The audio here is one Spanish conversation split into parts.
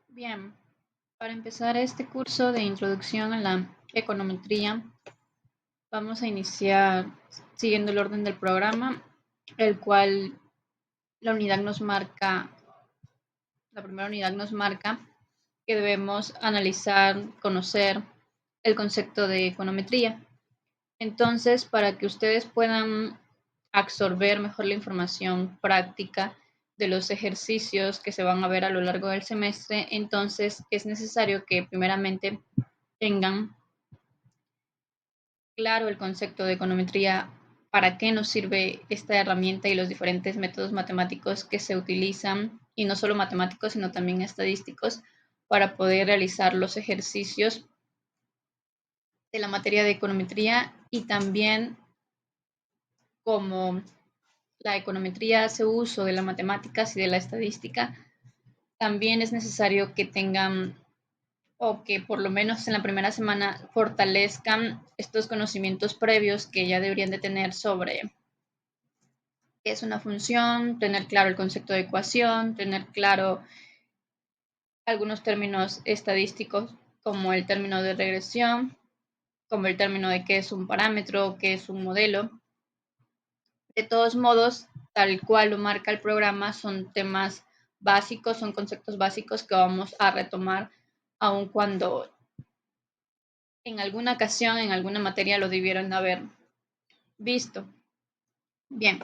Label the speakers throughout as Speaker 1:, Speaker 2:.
Speaker 1: Bien, para empezar este curso de introducción a la econometría, vamos a iniciar siguiendo el orden del programa, el cual la unidad nos marca, la primera unidad nos marca que debemos analizar, conocer el concepto de econometría. Entonces, para que ustedes puedan absorber mejor la información práctica de los ejercicios que se van a ver a lo largo del semestre, entonces es necesario que primeramente tengan claro el concepto de econometría, para qué nos sirve esta herramienta y los diferentes métodos matemáticos que se utilizan, y no solo matemáticos, sino también estadísticos, para poder realizar los ejercicios de la materia de econometría. Y también, como la econometría hace uso de las matemáticas y de la estadística, también es necesario que tengan, o que por lo menos en la primera semana fortalezcan estos conocimientos previos que ya deberían de tener sobre qué es una función, tener claro el concepto de ecuación, tener claro algunos términos estadísticos como el término de regresión, como el término de qué es un parámetro, qué es un modelo. De todos modos, tal cual lo marca el programa, son temas básicos, son conceptos básicos que vamos a retomar aun cuando en alguna ocasión, en alguna materia lo debieron haber visto. Bien,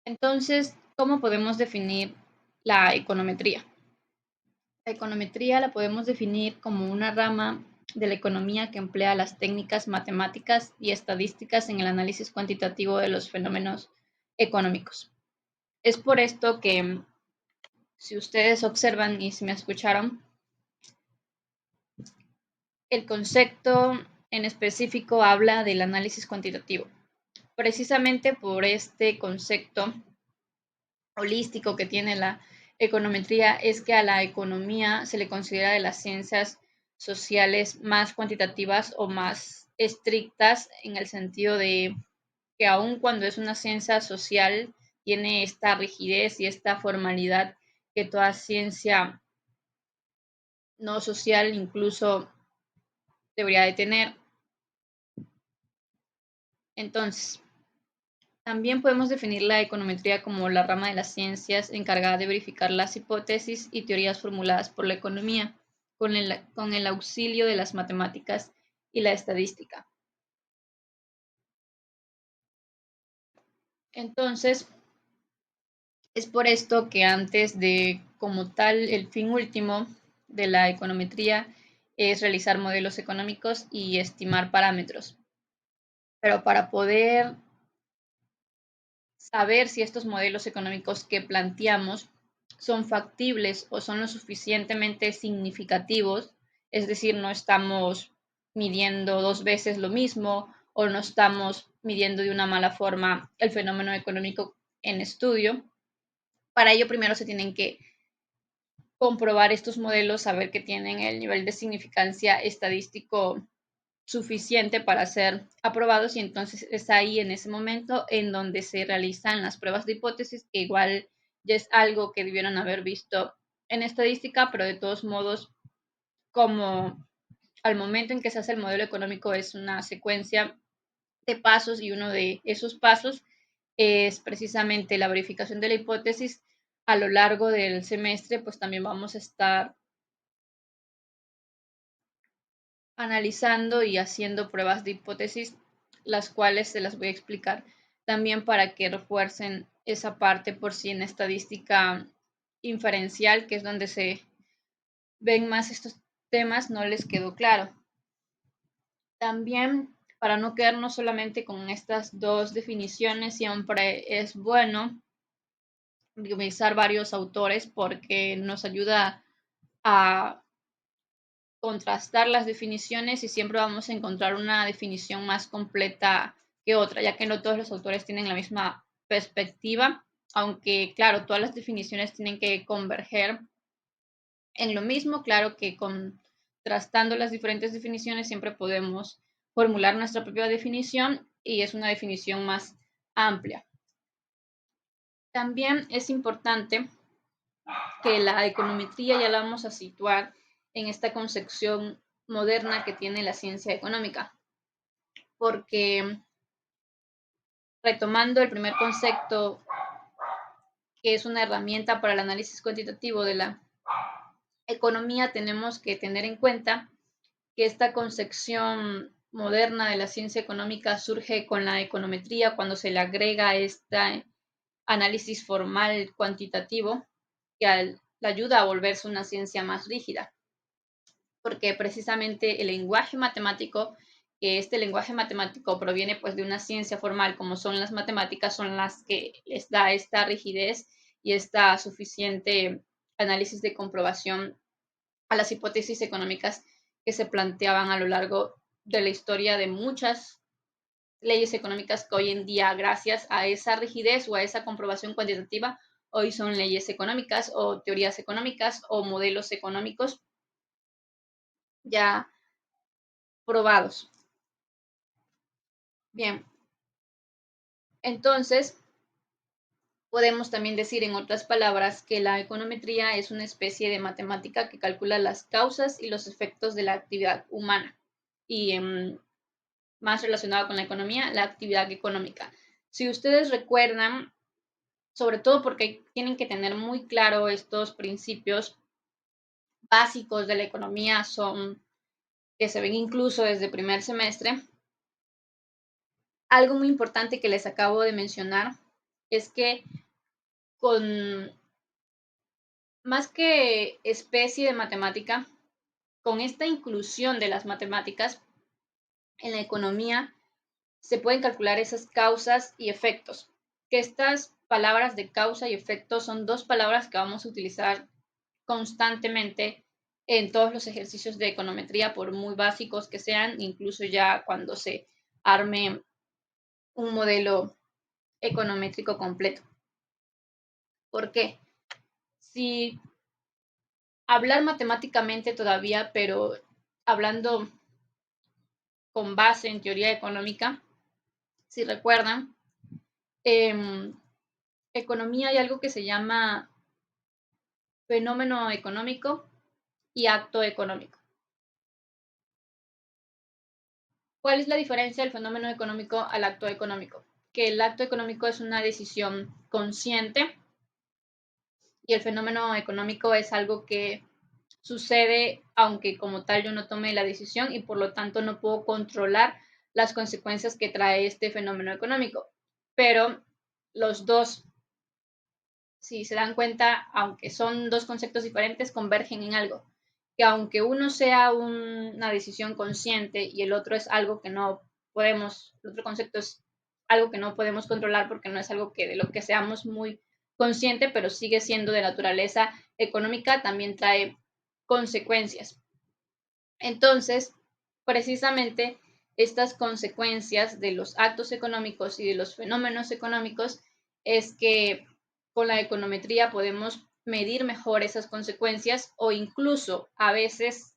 Speaker 1: entonces, ¿cómo podemos definir la econometría? La econometría la podemos definir como una rama de la economía que emplea las técnicas matemáticas y estadísticas en el análisis cuantitativo de los fenómenos económicos. Es por esto que, si ustedes observan y si me escucharon, el concepto en específico habla del análisis cuantitativo. Precisamente por este concepto holístico que tiene la econometría es que a la economía se le considera de las ciencias sociales más cuantitativas o más estrictas, en el sentido de que aun cuando es una ciencia social, tiene esta rigidez y esta formalidad que toda ciencia no social incluso debería de tener. Entonces, también podemos definir la econometría como la rama de las ciencias encargada de verificar las hipótesis y teorías formuladas por la economía con el auxilio de las matemáticas y la estadística. Entonces, es por esto que antes de, como tal, el fin último de la econometría es realizar modelos económicos y estimar parámetros. Pero para poder saber si estos modelos económicos que planteamos son factibles o son lo suficientemente significativos, es decir, no estamos midiendo dos veces lo mismo o no estamos midiendo de una mala forma el fenómeno económico en estudio. Para ello primero se tienen que comprobar estos modelos, saber que tienen el nivel de significancia estadístico suficiente para ser aprobados, y entonces es ahí en ese momento en donde se realizan las pruebas de hipótesis, que igual ya es algo que debieron haber visto en estadística, pero de todos modos, como al momento en que se hace el modelo económico es una secuencia de pasos, y uno de esos pasos es precisamente la verificación de la hipótesis. A lo largo del semestre pues también vamos a estar analizando y haciendo pruebas de hipótesis, las cuales se las voy a explicar también para que refuercen esa parte, por si en estadística inferencial, que es donde se ven más estos temas, no les quedó claro. También, para no quedarnos solamente con estas dos definiciones, siempre es bueno revisar varios autores porque nos ayuda a contrastar las definiciones, y siempre vamos a encontrar una definición más completa que otra, ya que no todos los autores tienen la misma perspectiva, aunque claro, todas las definiciones tienen que converger en lo mismo. Claro que contrastando las diferentes definiciones siempre podemos formular nuestra propia definición, y es una definición más amplia. También es importante que la econometría ya la vamos a situar en esta concepción moderna que tiene la ciencia económica, porque retomando el primer concepto, que es una herramienta para el análisis cuantitativo de la economía, tenemos que tener en cuenta que esta concepción moderna de la ciencia económica surge con la econometría cuando se le agrega este análisis formal cuantitativo que le ayuda a volverse una ciencia más rígida, porque precisamente el lenguaje matemático, que este lenguaje matemático proviene pues de una ciencia formal como son las matemáticas, son las que les da esta rigidez y esta suficiente análisis de comprobación a las hipótesis económicas que se planteaban a lo largo de la historia de muchas leyes económicas que hoy en día, gracias a esa rigidez o a esa comprobación cuantitativa, hoy son leyes económicas o teorías económicas o modelos económicos ya probados. Bien, entonces podemos también decir en otras palabras que la econometría es una especie de matemática que calcula las causas y los efectos de la actividad humana y más relacionado con la economía, la actividad económica. Si ustedes recuerdan, sobre todo porque tienen que tener muy claro estos principios básicos de la economía, son que se ven incluso desde primer semestre. Algo muy importante que les acabo de mencionar es que con más que especie de matemática, con esta inclusión de las matemáticas en la economía, se pueden calcular esas causas y efectos. Que estas palabras de causa y efecto son dos palabras que vamos a utilizar constantemente en todos los ejercicios de econometría, por muy básicos que sean, incluso ya cuando se arme un modelo econométrico completo. ¿Por qué? Si hablar matemáticamente todavía, pero hablando con base en teoría económica, si recuerdan, economía hay algo que se llama fenómeno económico y acto económico. ¿Cuál es la diferencia del fenómeno económico al acto económico? Que el acto económico es una decisión consciente y el fenómeno económico es algo que sucede aunque como tal yo no tome la decisión y por lo tanto no puedo controlar las consecuencias que trae este fenómeno económico. Pero los dos, si se dan cuenta, aunque son dos conceptos diferentes, convergen en algo. Que aunque uno sea una decisión consciente y el otro es algo que no podemos, el otro concepto es algo que no podemos controlar porque no es algo que de lo que seamos muy consciente, pero sigue siendo de naturaleza económica, también trae consecuencias. Entonces, precisamente estas consecuencias de los actos económicos y de los fenómenos económicos es que con la econometría podemos medir mejor esas consecuencias o incluso a veces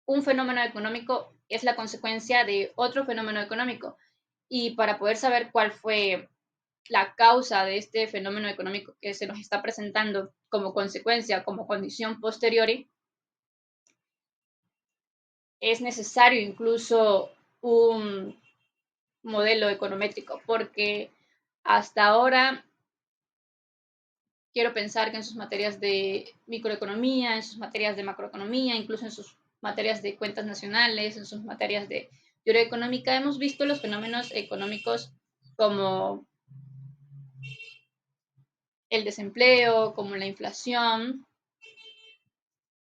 Speaker 1: un fenómeno económico es la consecuencia de otro fenómeno económico. Y para poder saber cuál fue la causa de este fenómeno económico que se nos está presentando como consecuencia, como condición posteriori, es necesario incluso un modelo econométrico, porque hasta ahora quiero pensar que en sus materias de microeconomía, en sus materias de macroeconomía, incluso en sus materias de cuentas nacionales, en sus materias de teoría económica, hemos visto los fenómenos económicos como el desempleo, como la inflación,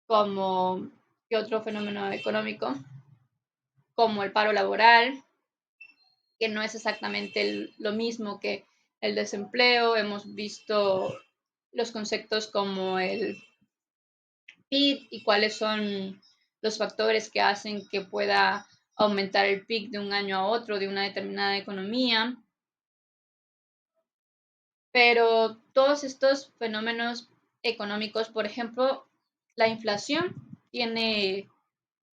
Speaker 1: como ¿qué otro fenómeno económico? Como el paro laboral, que no es exactamente lo mismo que el desempleo. Hemos visto los conceptos como el PIB y cuáles son los factores que hacen que pueda aumentar el PIB de un año a otro de una determinada economía. Pero todos estos fenómenos económicos, por ejemplo, la inflación tiene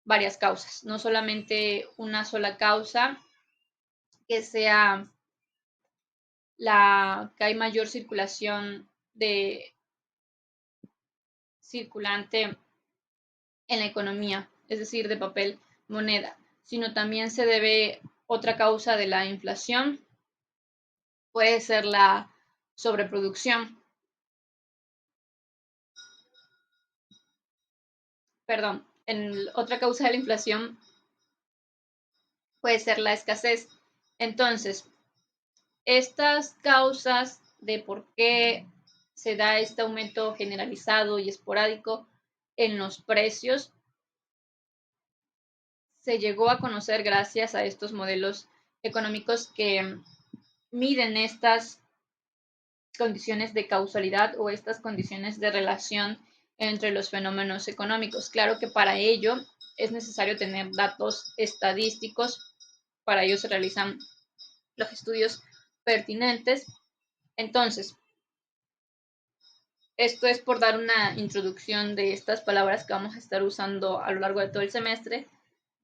Speaker 1: varias causas, no solamente una sola causa que sea que hay mayor circulación de circulante en la economía, es decir, de papel moneda, sino también se debe otra causa de la inflación, puede ser la sobreproducción, perdón, otra causa de la inflación puede ser la escasez. Entonces, estas causas de por qué se da este aumento generalizado y esporádico en los precios se llegó a conocer gracias a estos modelos económicos que miden estas condiciones de causalidad o estas condiciones de relación entre los fenómenos económicos. Claro que para ello es necesario tener datos estadísticos, para ello se realizan los estudios pertinentes. Entonces, esto es por dar una introducción de estas palabras que vamos a estar usando a lo largo de todo el semestre,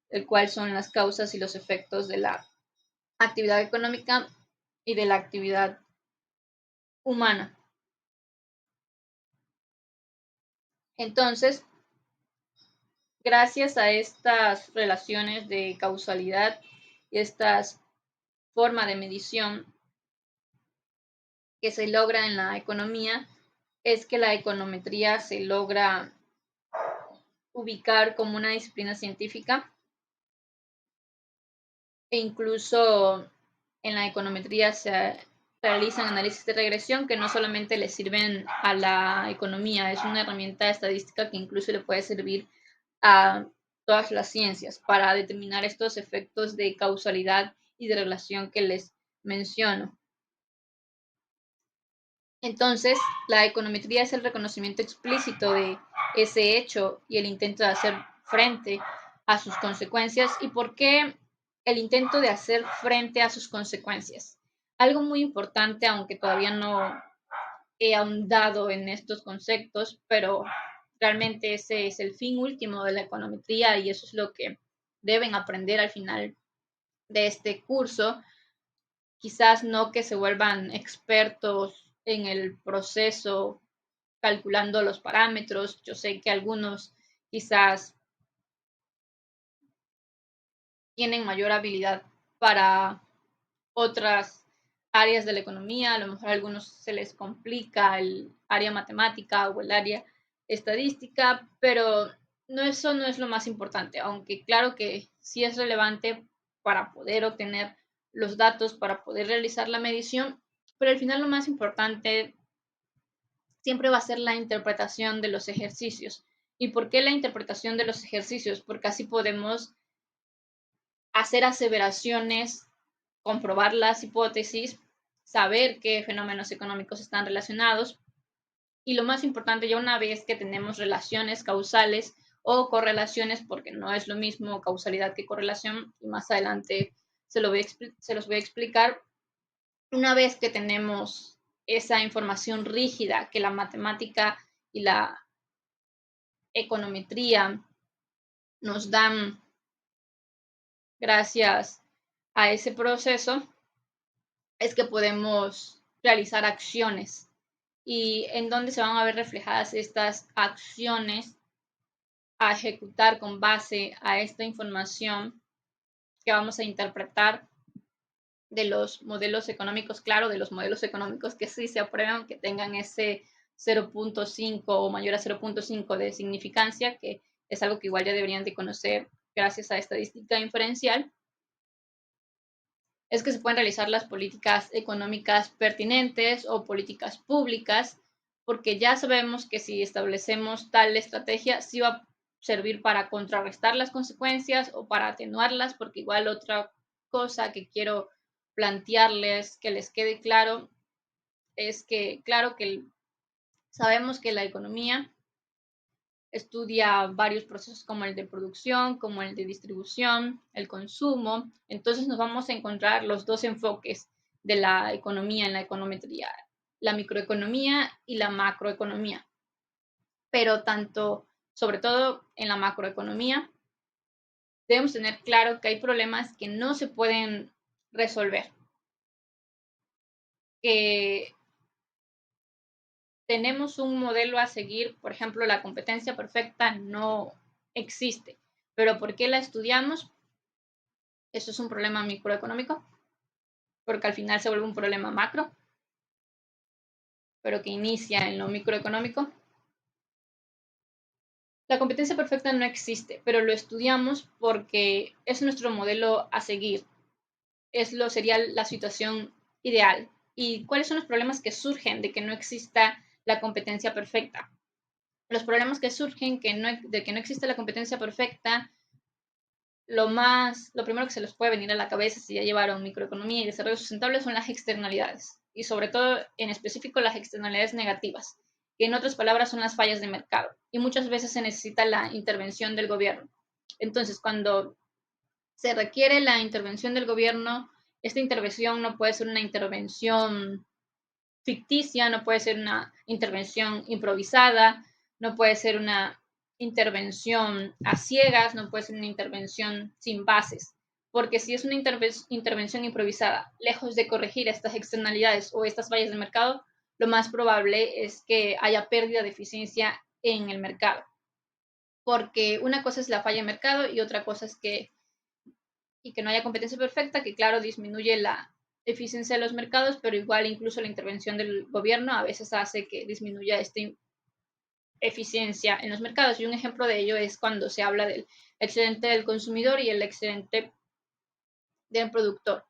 Speaker 1: el cual son las causas y los efectos de la actividad económica y de la actividad humana. Entonces, gracias a estas relaciones de causalidad y estas formas de medición que se logra en la economía, es que la econometría se logra ubicar como una disciplina científica e incluso en la econometría se realizan análisis de regresión que no solamente le sirven a la economía, es una herramienta estadística que incluso le puede servir a todas las ciencias para determinar estos efectos de causalidad y de relación que les menciono. Entonces, la econometría es el reconocimiento explícito de ese hecho y el intento de hacer frente a sus consecuencias. ¿Y por qué el intento de hacer frente a sus consecuencias? Algo muy importante, aunque todavía no he ahondado en estos conceptos, pero realmente ese es el fin último de la econometría y eso es lo que deben aprender al final de este curso. Quizás no que se vuelvan expertos en el proceso calculando los parámetros. Yo sé que algunos quizás tienen mayor habilidad para otras áreas de la economía, a lo mejor a algunos se les complica el área matemática o el área estadística, pero no, eso no es lo más importante, aunque claro que sí es relevante para poder obtener los datos, para poder realizar la medición, pero al final lo más importante siempre va a ser la interpretación de los ejercicios. ¿Y por qué la interpretación de los ejercicios? Porque así podemos hacer aseveraciones, comprobar las hipótesis, saber qué fenómenos económicos están relacionados y lo más importante, ya una vez que tenemos relaciones causales o correlaciones, porque no es lo mismo causalidad que correlación, y más adelante se los voy a explicar, una vez que tenemos esa información rígida que la matemática y la econometría nos dan gracias a ese proceso, es que podemos realizar acciones. ¿Y en dónde se van a ver reflejadas estas acciones a ejecutar con base a esta información que vamos a interpretar de los modelos económicos? Claro, de los modelos económicos que sí se aprueban, que tengan ese 0.5 o mayor a 0.5 de significancia, que es algo que igual ya deberían de conocer gracias a estadística inferencial, es que se pueden realizar las políticas económicas pertinentes o políticas públicas, porque ya sabemos que si establecemos tal estrategia, sí va a servir para contrarrestar las consecuencias o para atenuarlas, porque igual otra cosa que quiero plantearles, que les quede claro, es que, claro que sabemos que la economía estudia varios procesos como el de producción, como el de distribución, el consumo. Entonces nos vamos a encontrar los dos enfoques de la economía en la econometría, la microeconomía y la macroeconomía. Pero tanto, sobre todo en la macroeconomía, debemos tener claro que hay problemas que no se pueden resolver. que tenemos un modelo a seguir, por ejemplo, la competencia perfecta no existe, pero ¿por qué la estudiamos? Eso es un problema microeconómico, porque al final se vuelve un problema macro, pero que inicia en lo microeconómico. La competencia perfecta no existe, pero lo estudiamos porque es nuestro modelo a seguir. Sería la situación ideal. ¿Y cuáles son los problemas que surgen de que no exista la competencia perfecta? Los problemas que surgen de que no existe la competencia perfecta, lo primero que se les puede venir a la cabeza si ya llevaron microeconomía y desarrollo sustentable son las externalidades, y sobre todo en específico las externalidades negativas, que en otras palabras son las fallas de mercado, y muchas veces se necesita la intervención del gobierno. Entonces, cuando se requiere la intervención del gobierno, esta intervención no puede ser una intervención ficticia, no puede ser una intervención improvisada, no puede ser una intervención a ciegas, no puede ser una intervención sin bases, porque si es una intervención improvisada, lejos de corregir estas externalidades o estas fallas de mercado, lo más probable es que haya pérdida de eficiencia en el mercado, porque una cosa es la falla de mercado y otra cosa es que no haya competencia perfecta, que claro, disminuye la eficiencia de los mercados, pero igual incluso la intervención del gobierno a veces hace que disminuya esta eficiencia en los mercados. Y un ejemplo de ello es cuando se habla del excedente del consumidor y el excedente del productor.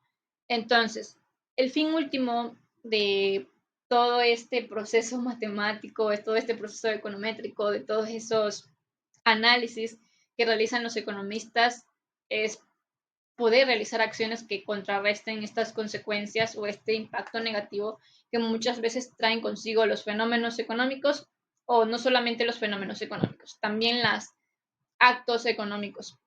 Speaker 1: Entonces, el fin último de todo este proceso matemático, de todo este proceso econométrico, de todos esos análisis que realizan los economistas es poder realizar acciones que contrarresten estas consecuencias o este impacto negativo que muchas veces traen consigo los fenómenos económicos o no solamente los fenómenos económicos, también los actos económicos.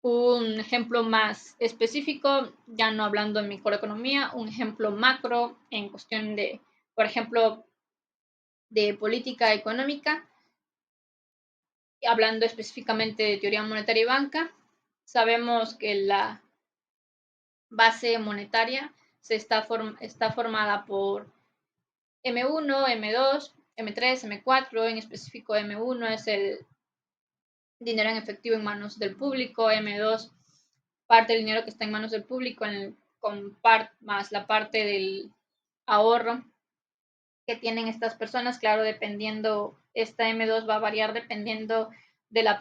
Speaker 1: Un ejemplo más específico, ya no hablando de microeconomía, un ejemplo macro en cuestión de, por ejemplo, de política económica, hablando específicamente de teoría monetaria y banca, sabemos que la base monetaria está formada por M1, M2, M3, M4, en específico M1 es el dinero en efectivo en manos del público, M2 parte del dinero que está en manos del público más la parte del ahorro que tienen estas personas, claro, dependiendo, esta M2 va a variar dependiendo de la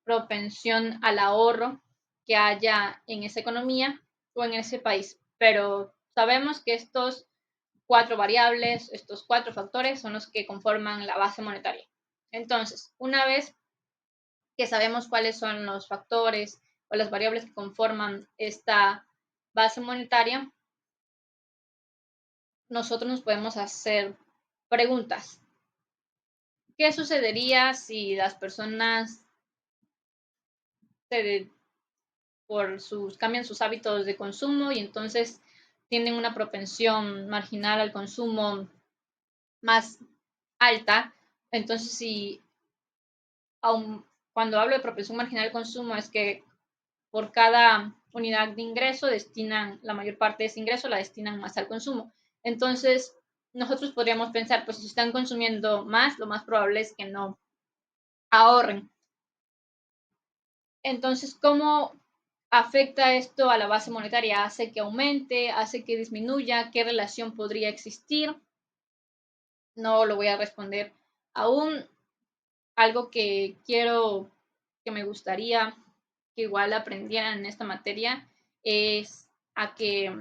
Speaker 1: propensión al ahorro que haya en esa economía o en ese país. Pero sabemos que estos cuatro variables, estos cuatro factores son los que conforman la base monetaria. Entonces, una vez que sabemos cuáles son los factores o las variables que conforman esta base monetaria, nosotros nos podemos hacer preguntas. ¿Qué sucedería si las personas se, cambian sus hábitos de consumo y entonces tienen una propensión marginal al consumo más alta? Entonces, si aun, cuando hablo de propensión marginal al consumo es que por cada unidad de ingreso destinan la mayor parte de ese ingreso la destinan más al consumo. Entonces, nosotros podríamos pensar, pues si están consumiendo más, lo más probable es que no ahorren. Entonces, ¿cómo afecta esto a la base monetaria? ¿Hace que aumente? ¿Hace que disminuya? ¿Qué relación podría existir? No lo voy a responder aún. Algo que quiero, que me gustaría que igual aprendieran en esta materia es a que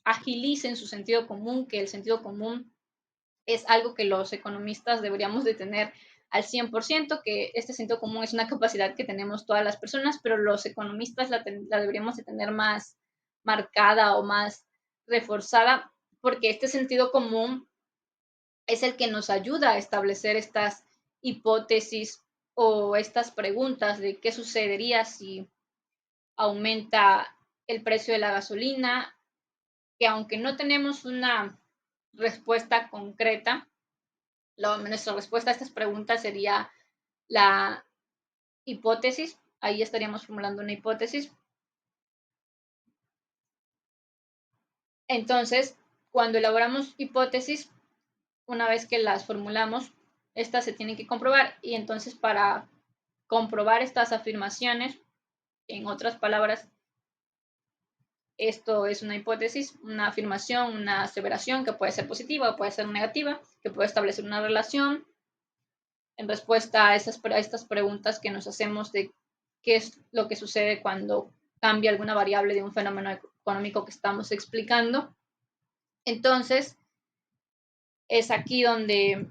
Speaker 1: agilicen su sentido común, que el sentido común es algo que los economistas deberíamos de tener al 100%, que este sentido común es una capacidad que tenemos todas las personas, pero los economistas la deberíamos de tener más marcada o más reforzada, porque este sentido común es el que nos ayuda a establecer estas hipótesis o estas preguntas de qué sucedería si aumenta el precio de la gasolina, que aunque no tenemos una respuesta concreta, nuestra respuesta a estas preguntas sería la hipótesis, ahí estaríamos formulando una hipótesis, Entonces, cuando elaboramos hipótesis, una vez que las formulamos, estas se tienen que comprobar y entonces para comprobar estas afirmaciones, en otras palabras, esto es una hipótesis, una afirmación, una aseveración que puede ser positiva o puede ser negativa, que puede establecer una relación en respuesta a estas preguntas que nos hacemos de qué es lo que sucede cuando cambia alguna variable de un fenómeno económico que estamos explicando. Entonces, es aquí donde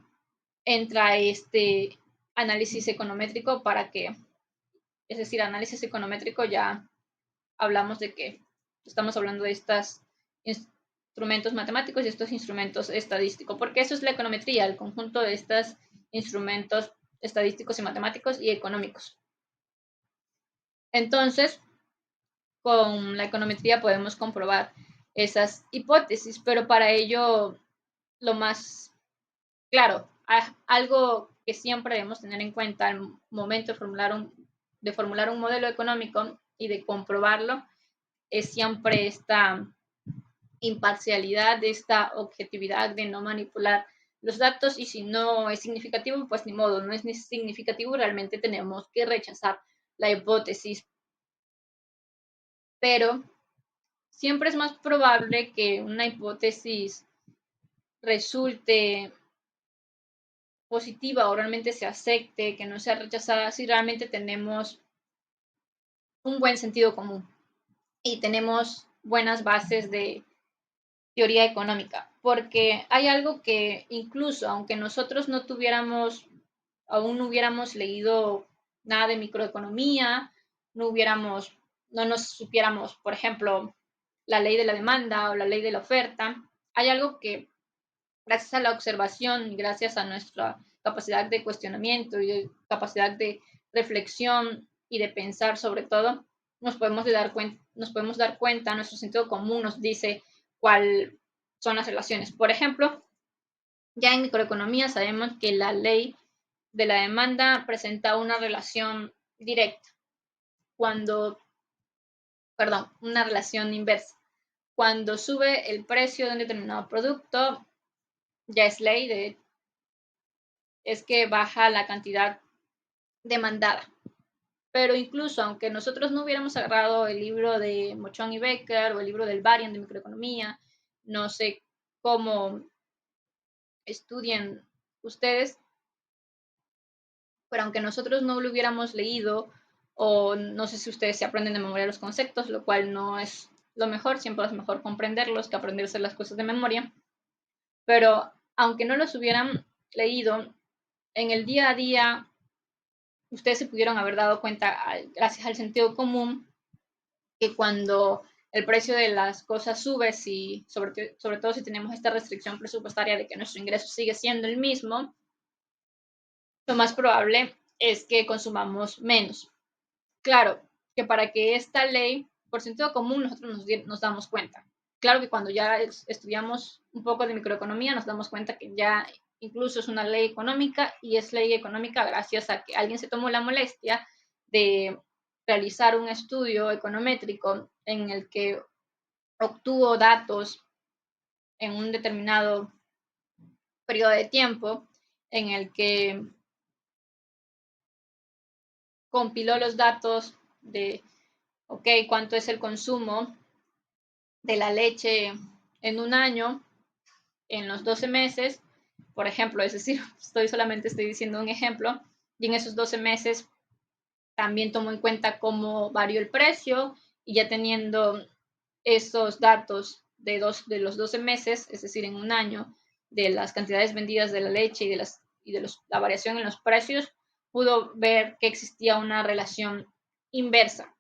Speaker 1: entra este análisis econométrico para que, es decir, análisis econométrico ya hablamos de que estamos hablando de estos instrumentos matemáticos y estos instrumentos estadísticos, porque eso es la econometría, el conjunto de estos instrumentos estadísticos y matemáticos y económicos. Entonces, con la econometría podemos comprobar esas hipótesis, pero para ello lo más claro, algo que siempre debemos tener en cuenta al momento de formular un modelo económico y de comprobarlo es siempre esta imparcialidad, esta objetividad de no manipular los datos y si no es significativo, pues ni modo, no es ni significativo, realmente tenemos que rechazar la hipótesis. Pero siempre es más probable que una hipótesis resulte positiva o realmente se acepte, que no sea rechazada si realmente tenemos un buen sentido común y tenemos buenas bases de teoría económica, porque hay algo que incluso aunque nosotros no tuviéramos, aún no hubiéramos leído nada de microeconomía, no nos supiéramos, por ejemplo, la ley de la demanda o la ley de la oferta, hay algo que gracias a la observación y gracias a nuestra capacidad de cuestionamiento y de capacidad de reflexión y de pensar sobre todo, nos podemos dar cuenta, nuestro sentido común nos dice cuáles son las relaciones. Por ejemplo, ya en microeconomía sabemos que la ley de la demanda presenta una relación directa cuando, perdón, una relación inversa. Cuando sube el precio de un determinado producto, ya es ley es que baja la cantidad demandada. Pero incluso aunque nosotros no hubiéramos agarrado el libro de Mochon y Becker o el libro del Varian de microeconomía, no sé cómo estudien ustedes, pero aunque nosotros no lo hubiéramos leído o no sé si ustedes se aprenden de memoria los conceptos, lo cual no es lo mejor, siempre es mejor comprenderlos que aprenderse las cosas de memoria, pero aunque no los hubieran leído, en el día a día ustedes se pudieron haber dado cuenta, gracias al sentido común, que cuando el precio de las cosas sube, sobre todo si tenemos esta restricción presupuestaria de que nuestro ingreso sigue siendo el mismo, lo más probable es que consumamos menos. Claro, que para que esta ley, por sentido común, nosotros nos damos cuenta. Claro que cuando ya estudiamos un poco de microeconomía, nos damos cuenta que ya incluso es una ley económica y es ley económica gracias a que alguien se tomó la molestia de realizar un estudio econométrico en el que obtuvo datos en un determinado periodo de tiempo, en el que compiló los datos de, ok, cuánto es el consumo de la leche en un año, en los 12 meses, por ejemplo, es decir, solamente estoy diciendo un ejemplo, y en esos 12 meses también tomo en cuenta cómo varió el precio y ya teniendo esos datos de los 12 meses, es decir, en un año, de las cantidades vendidas de la leche la variación en los precios, pudo ver que existía una relación inversa.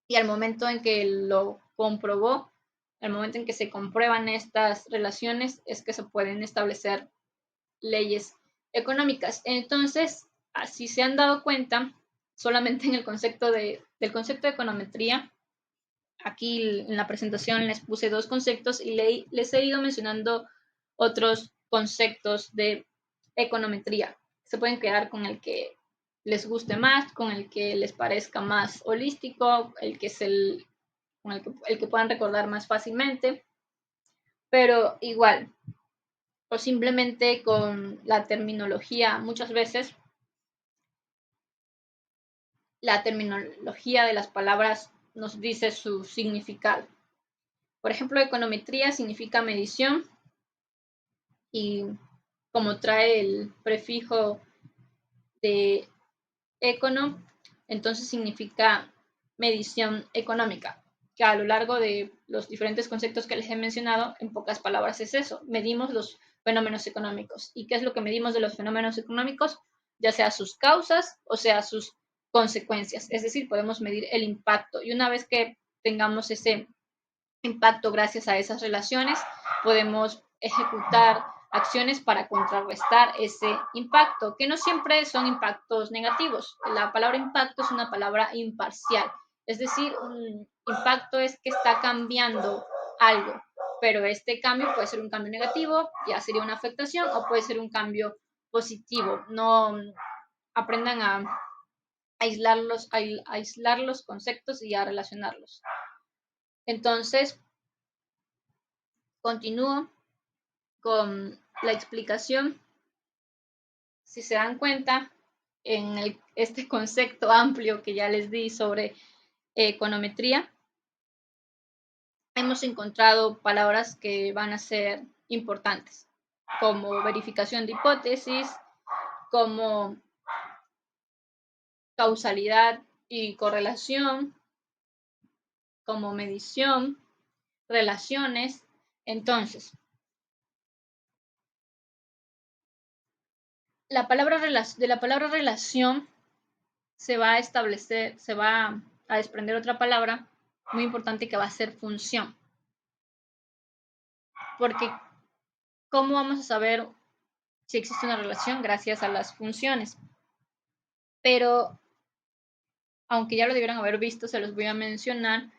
Speaker 1: Y al momento en que lo comprobó, al momento en que se comprueban estas relaciones, es que se pueden establecer leyes económicas. Entonces, así se han dado cuenta, solamente en el concepto del concepto de econometría, aquí en la presentación les puse dos conceptos y les he ido mencionando otros conceptos de econometría. Se pueden quedar con el que les guste más, con el que les parezca más holístico, con el que puedan recordar más fácilmente. pero igual, o simplemente con la terminología, muchas veces la terminología de las palabras nos dice su significado. Por ejemplo, econometría significa medición y como trae el prefijo de econo, entonces significa medición económica, que a lo largo de los diferentes conceptos que les he mencionado, en pocas palabras es eso, medimos los fenómenos económicos. ¿Y qué es lo que medimos de los fenómenos económicos? Ya sea sus causas o sea sus consecuencias, es decir, podemos medir el impacto y una vez que tengamos ese impacto gracias a esas relaciones, podemos ejecutar acciones para contrarrestar ese impacto, que no siempre son impactos negativos. La palabra impacto es una palabra imparcial, es decir, un impacto es que está cambiando algo, pero este cambio puede ser un cambio negativo, ya sería una afectación, o puede ser un cambio positivo. No aprendan a aislar los conceptos y a relacionarlos. Entonces, continúo con la explicación. Si se dan cuenta, en este concepto amplio que ya les di sobre econometría, hemos encontrado palabras que van a ser importantes, como verificación de hipótesis, como causalidad y correlación, como medición, relaciones. Entonces, de la palabra relación se va a establecer, se va a desprender otra palabra muy importante que va a ser función. Porque ¿cómo vamos a saber si existe una relación? Gracias a las funciones. Pero, aunque ya lo debieron haber visto, se los voy a mencionar,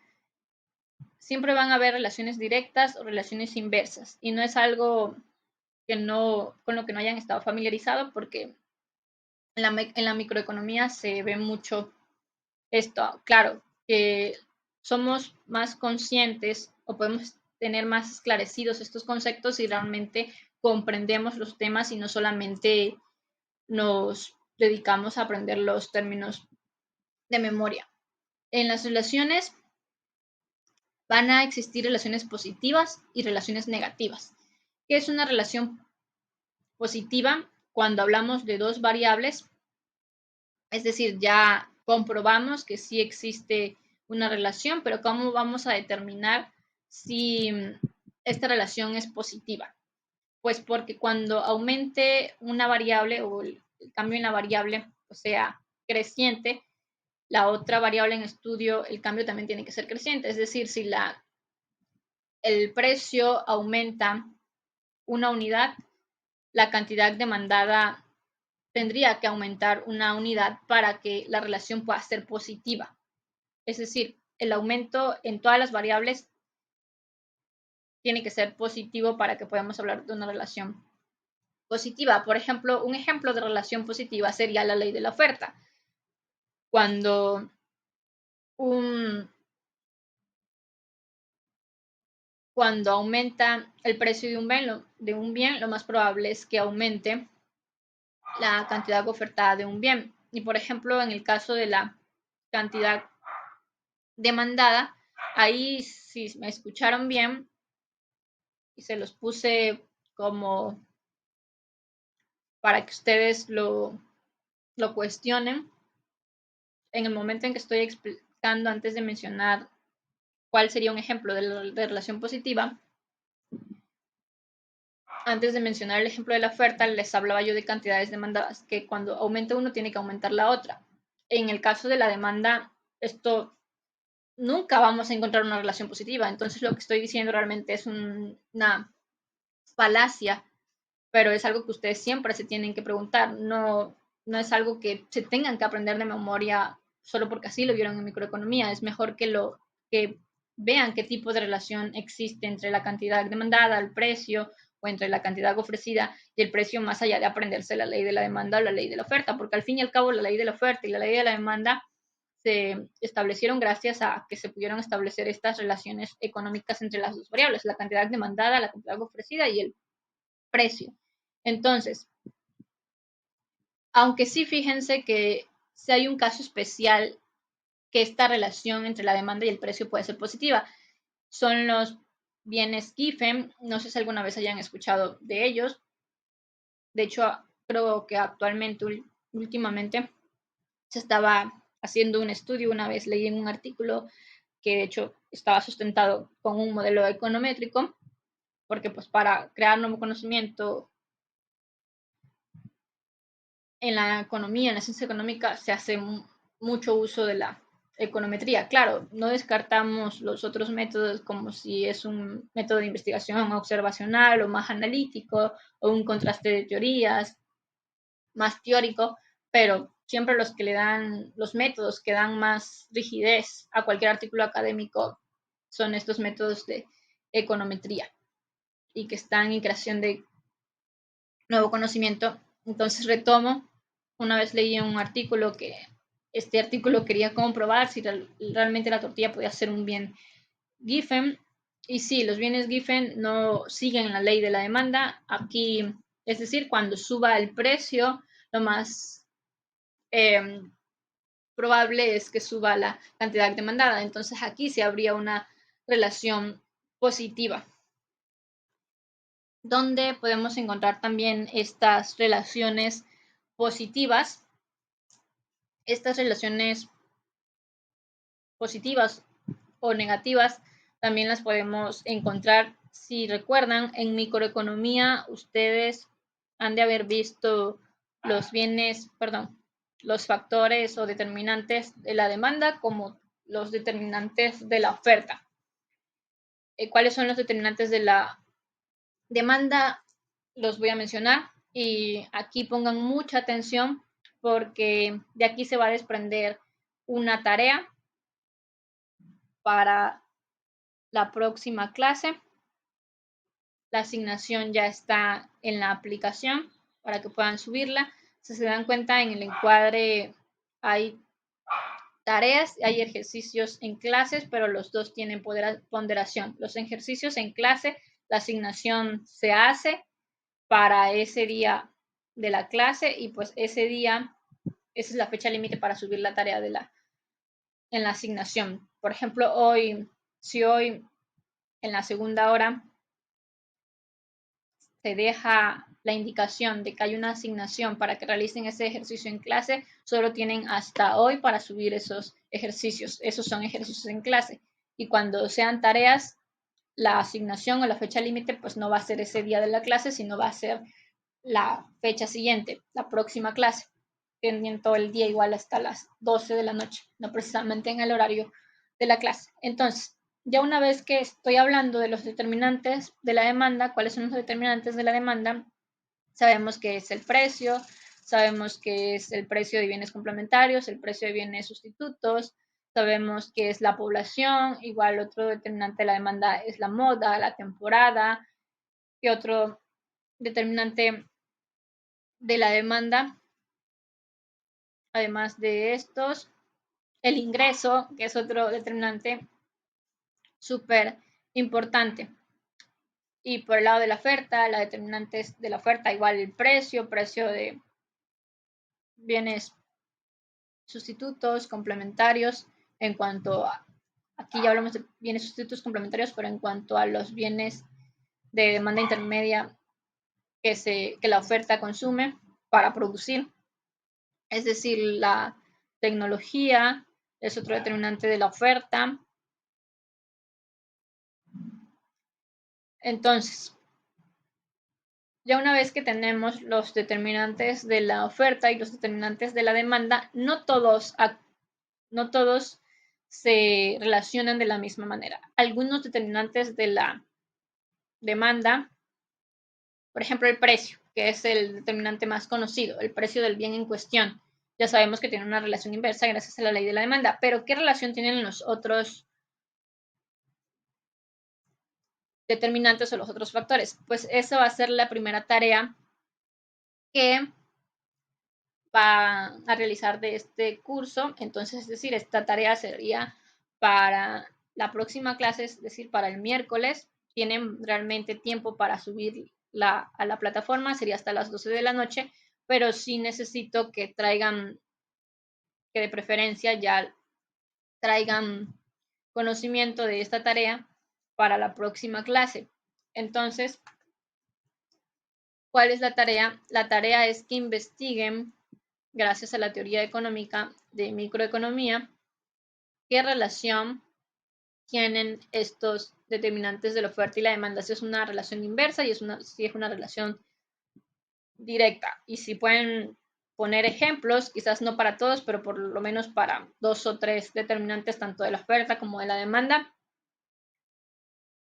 Speaker 1: siempre van a haber relaciones directas o relaciones inversas. Y no es algo que no, con lo que no hayan estado familiarizados, porque en la microeconomía se ve mucho esto. Claro, que somos más conscientes o podemos tener más esclarecidos estos conceptos y realmente comprendemos los temas y no solamente nos dedicamos a aprender los términos de memoria. En las relaciones van a existir relaciones positivas y relaciones negativas. ¿Qué es una relación positiva? Cuando hablamos de dos variables, es decir, ya comprobamos que sí existe una relación, pero ¿cómo vamos a determinar si esta relación es positiva? Pues porque cuando aumente una variable o el cambio en la variable, o sea, creciente, la otra variable en estudio, el cambio también tiene que ser creciente. Es decir, si el precio aumenta una unidad, la cantidad demandada tendría que aumentar una unidad para que la relación pueda ser positiva. Es decir, el aumento en todas las variables tiene que ser positivo para que podamos hablar de una relación positiva. Por ejemplo, un ejemplo de relación positiva sería la ley de la oferta. Cuando un, cuando aumenta el precio de un bien, lo más probable es que aumente la cantidad ofertada de un bien. Y por ejemplo, en el caso de la cantidad demandada, ahí si me escucharon bien y se los puse como para que ustedes lo cuestionen, en el momento en que estoy explicando antes de mencionar cuál sería un ejemplo de relación positiva, antes de mencionar el ejemplo de la oferta, les hablaba yo de cantidades demandadas, que cuando aumenta uno tiene que aumentar la otra. En el caso de la demanda, esto nunca vamos a encontrar una relación positiva. Entonces lo que estoy diciendo realmente es una falacia, pero es algo que ustedes siempre se tienen que preguntar. No, no es algo que se tengan que aprender de memoria solo porque así lo vieron en microeconomía. Es mejor que vean qué tipo de relación existe entre la cantidad demandada, el precio, o entre la cantidad ofrecida y el precio, más allá de aprenderse la ley de la demanda o la ley de la oferta, porque al fin y al cabo la ley de la oferta y la ley de la demanda se establecieron gracias a que se pudieron establecer estas relaciones económicas entre las dos variables, la cantidad demandada, la cantidad ofrecida y el precio. Entonces, aunque sí fíjense que si hay un caso especial que esta relación entre la demanda y el precio puede ser positiva, son los bienes Giffen. No sé si alguna vez hayan escuchado de ellos. De hecho, creo que actualmente, últimamente, se estaba haciendo un estudio. Una vez leí en un artículo que de hecho estaba sustentado con un modelo econométrico, porque pues para crear nuevo conocimiento en la economía, en la ciencia económica, se hace mucho uso de la econometría. Claro, no descartamos los otros métodos como si es un método de investigación observacional o más analítico o un contraste de teorías más teórico, pero siempre los que le dan los métodos que dan más rigidez a cualquier artículo académico son estos métodos de econometría y que están en creación de nuevo conocimiento. Entonces retomo, una vez leí un artículo que este artículo quería comprobar si realmente la tortilla podía ser un bien Giffen. Y sí, los bienes Giffen no siguen la ley de la demanda. Aquí, es decir, cuando suba el precio, lo más eh, probable es que suba la cantidad demandada. Entonces aquí se habría una relación positiva, donde podemos encontrar también estas relaciones positivas. Estas relaciones positivas o negativas también las podemos encontrar, si recuerdan, en microeconomía ustedes han de haber visto los bienes, perdón, los factores o determinantes de la demanda como los determinantes de la oferta. ¿Cuáles son los determinantes de la demanda? Los voy a mencionar y aquí pongan mucha atención porque de aquí se va a desprender una tarea para la próxima clase. La asignación ya está en la aplicación para que puedan subirla. Si se dan cuenta, en el encuadre hay tareas, hay ejercicios en clases, pero los dos tienen ponderación. Los ejercicios en clase, la asignación se hace para ese día de la clase y pues ese día, esa es la fecha límite para subir la tarea en la asignación. Por ejemplo, si hoy en la segunda hora se deja la indicación de que hay una asignación para que realicen ese ejercicio en clase, solo tienen hasta hoy para subir esos ejercicios. Esos son ejercicios en clase. Y cuando sean tareas, la asignación o la fecha límite, pues no va a ser ese día de la clase, sino va a ser la fecha siguiente, la próxima clase. Tienen todo el día igual hasta las 12 de la noche, no precisamente en el horario de la clase. Entonces, ya una vez que estoy hablando de los determinantes de la demanda, ¿cuáles son los determinantes de la demanda? Sabemos que es el precio, sabemos que es el precio de bienes complementarios, el precio de bienes sustitutos, sabemos que es la población, igual otro determinante de la demanda es la moda, la temporada, y otro determinante de la demanda, además de estos, el ingreso, que es otro determinante súper importante. Y por el lado de la oferta, la determinante de la oferta, igual el precio de bienes sustitutos, complementarios, en cuanto a, aquí ya hablamos de bienes sustitutos complementarios, pero en cuanto a los bienes de demanda intermedia que la oferta consume para producir, es decir, la tecnología es otro determinante de la oferta. Entonces, ya una vez que tenemos los determinantes de la oferta y los determinantes de la demanda, no todos se relacionan de la misma manera. Algunos determinantes de la demanda, por ejemplo, el precio, que es el determinante más conocido, el precio del bien en cuestión. Ya sabemos que tiene una relación inversa gracias a la ley de la demanda, pero ¿qué relación tienen los otros determinantes o los otros factores? Pues esa va a ser la primera tarea que van a realizar de este curso. Entonces, es decir, esta tarea sería para la próxima clase, es decir, para el miércoles. Tienen realmente tiempo para subirla a la plataforma, sería hasta las 12 de la noche, pero sí necesito que traigan, que de preferencia ya traigan conocimiento de esta tarea para la próxima clase. Entonces, ¿cuál es la tarea? La tarea es que investiguen, gracias a la teoría económica de microeconomía, qué relación tienen estos determinantes de la oferta y la demanda. Si es una relación inversa y si es una relación directa. Y si pueden poner ejemplos, quizás no para todos, pero por lo menos para 2 o 3 determinantes, tanto de la oferta como de la demanda,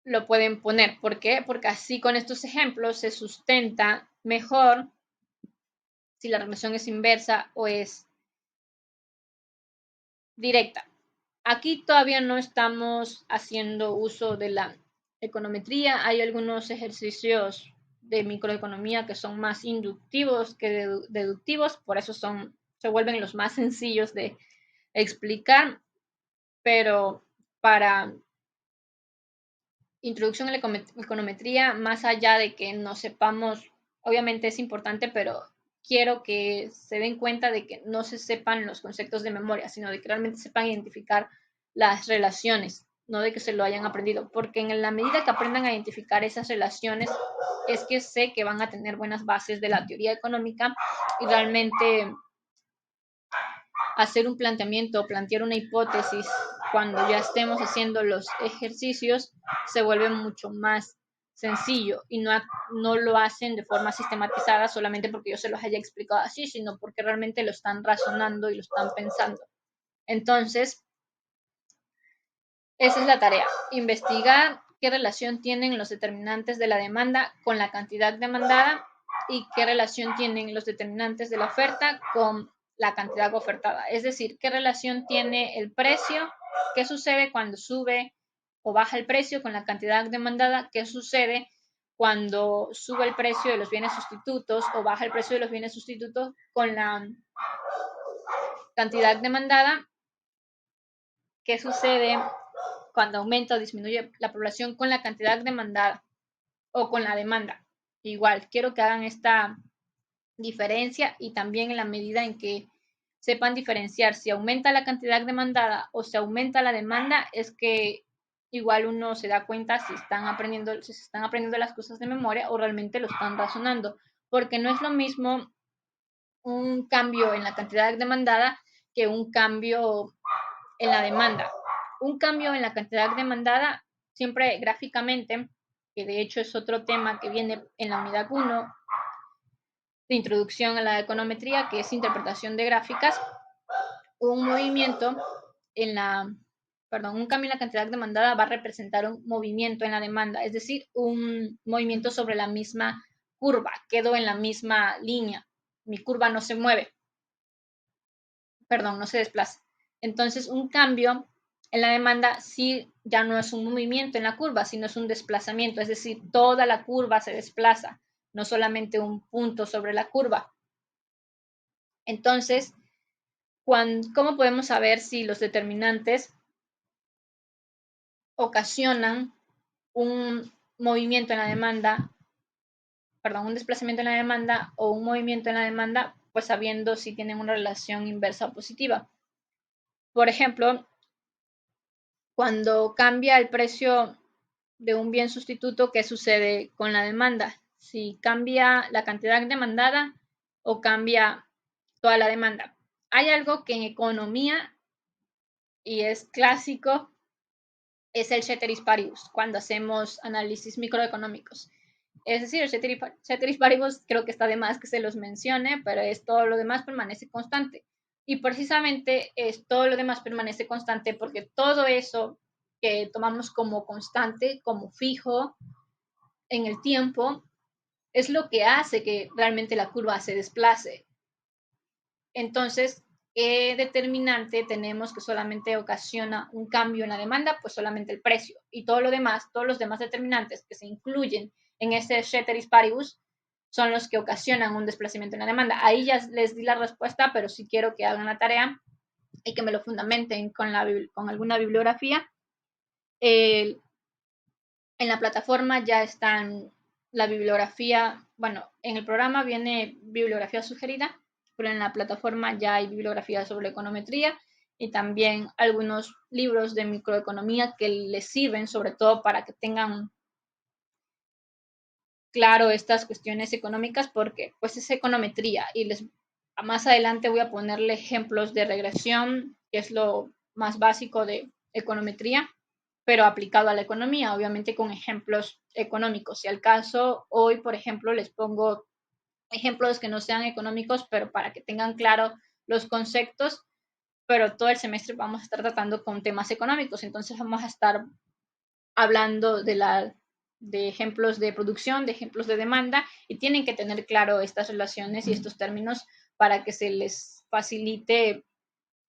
Speaker 1: lo pueden poner. ¿Por qué? Porque así con estos ejemplos se sustenta mejor si la relación es inversa o es directa. Aquí todavía no estamos haciendo uso de la econometría. Hay algunos ejercicios de microeconomía que son más inductivos que deductivos, por eso se vuelven los más sencillos de explicar, pero para introducción a la econometría, más allá de que no sepamos, obviamente es importante, pero quiero que se den cuenta de que no se sepan los conceptos de memoria, sino de que realmente sepan identificar las relaciones, no de que se lo hayan aprendido, porque en la medida que aprendan a identificar esas relaciones, es que sé que van a tener buenas bases de la teoría económica y realmente hacer un planteamiento, plantear una hipótesis cuando ya estemos haciendo los ejercicios se vuelve mucho más sencillo y no lo hacen de forma sistematizada solamente porque yo se los haya explicado así, sino porque realmente lo están razonando y lo están pensando. Entonces, esa es la tarea, investigar qué relación tienen los determinantes de la demanda con la cantidad demandada y qué relación tienen los determinantes de la oferta con la cantidad ofertada. Es decir, qué relación tiene el precio, qué sucede cuando sube o baja el precio con la cantidad demandada, qué sucede cuando sube el precio de los bienes sustitutos o baja el precio de los bienes sustitutos con la cantidad demandada, qué sucede cuando aumenta o disminuye la población con la cantidad demandada o con la demanda. Igual, quiero que hagan esta diferencia y también en la medida en que sepan diferenciar si aumenta la cantidad demandada o si aumenta la demanda, es que igual uno se da cuenta si si se están aprendiendo las cosas de memoria o realmente lo están razonando, porque no es lo mismo un cambio en la cantidad demandada que un cambio en la demanda. Un cambio en la cantidad demandada, siempre gráficamente, que de hecho es otro tema que viene en la unidad 1 de introducción a la econometría, que es interpretación de gráficas, un movimiento en la, perdón, un cambio en la cantidad demandada va a representar un movimiento en la demanda, es decir, un movimiento sobre la misma curva, quedo en la misma línea, mi curva no se mueve, perdón, no se desplaza. Entonces, un cambio en la demanda sí ya no es un movimiento en la curva, sino es un desplazamiento, es decir, toda la curva se desplaza, no solamente un punto sobre la curva. Entonces, ¿cómo podemos saber si los determinantes ocasionan un movimiento en la demanda, perdón, un desplazamiento en la demanda o un movimiento en la demanda? Pues sabiendo si tienen una relación inversa o positiva. Por ejemplo, cuando cambia el precio de un bien sustituto, ¿qué sucede con la demanda? Si cambia la cantidad demandada o cambia toda la demanda. Hay algo que en economía, y es clásico, es el ceteris paribus, cuando hacemos análisis microeconómicos. Es decir, el ceteris paribus creo que está de más que se los mencione, pero es todo lo demás permanece constante. Y precisamente es todo lo demás permanece constante porque todo eso que tomamos como constante, como fijo en el tiempo, es lo que hace que realmente la curva se desplace. Entonces, ¿qué determinante tenemos que solamente ocasiona un cambio en la demanda? Pues solamente el precio. Y todo lo demás, todos los demás determinantes que se incluyen en este ceteris paribus, son los que ocasionan un desplazamiento en la demanda. Ahí ya les di la respuesta, pero sí quiero que hagan la tarea y que me lo fundamenten con alguna bibliografía. En la plataforma ya están la bibliografía, bueno, en el programa viene bibliografía sugerida, pero en la plataforma ya hay bibliografía sobre econometría y también algunos libros de microeconomía que les sirven sobre todo para que tengan claro estas cuestiones económicas porque pues es econometría y más adelante voy a ponerle ejemplos de regresión, que es lo más básico de econometría, pero aplicado a la economía, obviamente con ejemplos económicos. Si al caso, hoy, por ejemplo, les pongo ejemplos que no sean económicos, pero para que tengan claro los conceptos, pero todo el semestre vamos a estar tratando con temas económicos, entonces vamos a estar hablando de ejemplos de producción, de ejemplos de demanda, y tienen que tener claro estas relaciones y estos términos para que se les facilite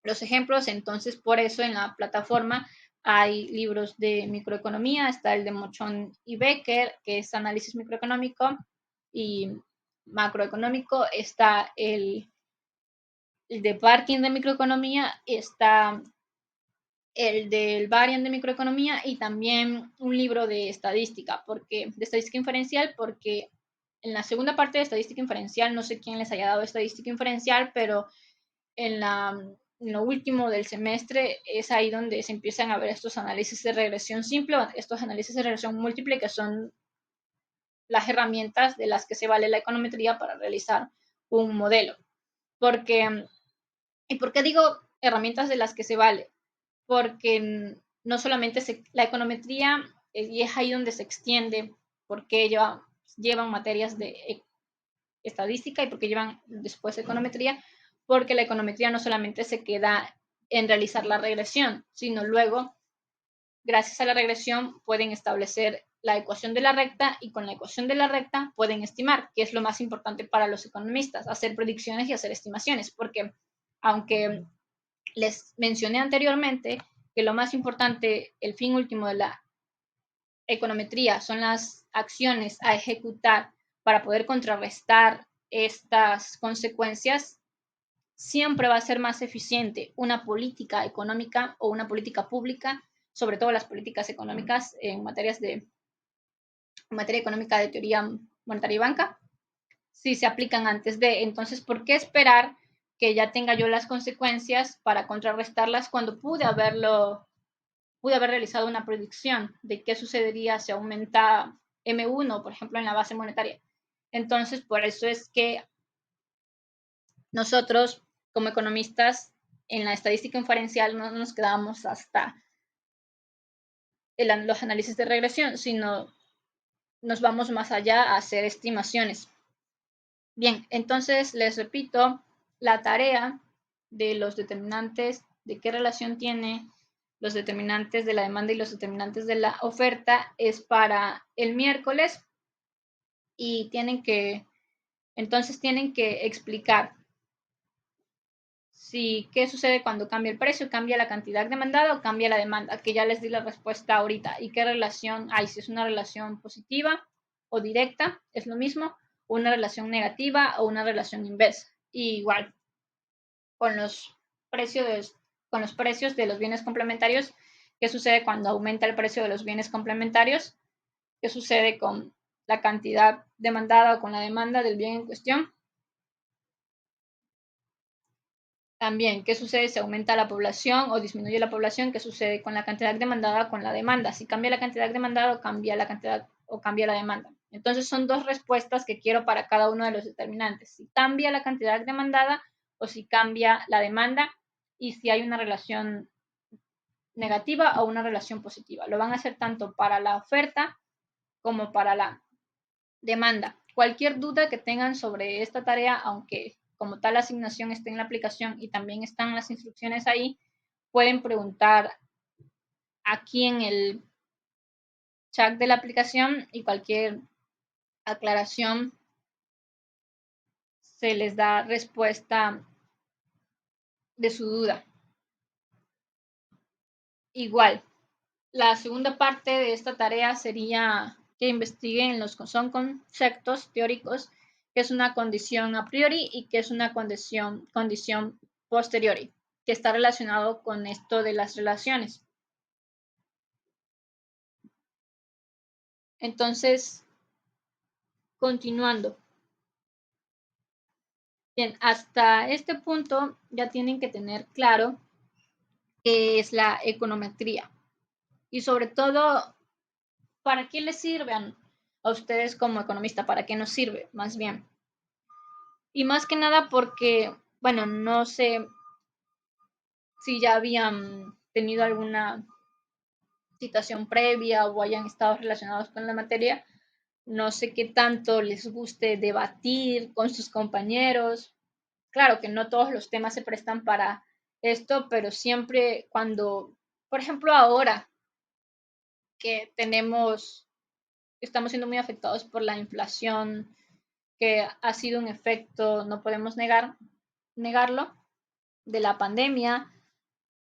Speaker 1: los ejemplos. Entonces, por eso en la plataforma hay libros de microeconomía, está el de Mochón y Becker, que es análisis microeconómico y macroeconómico, está el de Parkin de microeconomía, está el del Variant de microeconomía y también un libro de estadística, de estadística inferencial, porque en la segunda parte de estadística inferencial, no sé quién les haya dado estadística inferencial, pero en lo último del semestre es ahí donde se empiezan a ver estos análisis de regresión simple, estos análisis de regresión múltiple, que son las herramientas de las que se vale la econometría para realizar un modelo. ¿Y por qué digo herramientas de las que se vale? Porque no solamente la econometría, y es ahí donde se extiende, porque llevan materias de estadística y porque llevan después econometría, porque la econometría no solamente se queda en realizar la regresión, sino luego, gracias a la regresión, pueden establecer la ecuación de la recta y con la ecuación de la recta pueden estimar, que es lo más importante para los economistas, hacer predicciones y hacer estimaciones, porque aunque les mencioné anteriormente que lo más importante, el fin último de la econometría son las acciones a ejecutar para poder contrarrestar estas consecuencias, siempre va a ser más eficiente una política económica o una política pública, sobre todo las políticas económicas en materia económica de teoría monetaria y banca, si se aplican antes de. Entonces, ¿por qué esperar que ya tenga yo las consecuencias para contrarrestarlas cuando pude haber realizado una predicción de qué sucedería si aumenta M1, por ejemplo, en la base monetaria? Entonces, por eso es que nosotros, como economistas, en la estadística inferencial no nos quedamos hasta los análisis de regresión, sino nos vamos más allá a hacer estimaciones. Bien, entonces les repito, la tarea de los determinantes, de qué relación tiene los determinantes de la demanda y los determinantes de la oferta es para el miércoles y entonces tienen que explicar si qué sucede cuando cambia el precio, cambia la cantidad demandada o cambia la demanda, que ya les di la respuesta ahorita, y qué relación hay, si es una relación positiva o directa, es lo mismo, una relación negativa o una relación inversa. Y igual, con los precios de los bienes complementarios, qué sucede cuando aumenta el precio de los bienes complementarios, qué sucede con la cantidad demandada o con la demanda del bien en cuestión. También, ¿qué sucede si aumenta la población o disminuye la población? ¿Qué sucede con la cantidad demandada con la demanda? Si cambia la cantidad demandada o cambia la cantidad o cambia la demanda. Entonces son dos respuestas que quiero para cada uno de los determinantes. Si cambia la cantidad demandada o si cambia la demanda y si hay una relación negativa o una relación positiva. Lo van a hacer tanto para la oferta como para la demanda. Cualquier duda que tengan sobre esta tarea, aunque como tal la asignación esté en la aplicación y también están las instrucciones ahí, pueden preguntar aquí en el chat de la aplicación y cualquier aclaración se les da respuesta de su duda. Igual, la segunda parte de esta tarea sería que investiguen son conceptos teóricos qué es una condición a priori y qué es una condición posteriori, que está relacionado con esto de las relaciones. Entonces, continuando. Bien, hasta este punto ya tienen que tener claro qué es la econometría y sobre todo, ¿para qué les sirven a ustedes como economista? ¿Para qué nos sirve? Más bien. Y más que nada porque, bueno, no sé si ya habían tenido alguna situación previa o hayan estado relacionados con la materia. No sé qué tanto les guste debatir con sus compañeros. Claro que no todos los temas se prestan para esto, pero siempre cuando, por ejemplo, ahora que estamos siendo muy afectados por la inflación, que ha sido un efecto, no podemos negarlo, de la pandemia,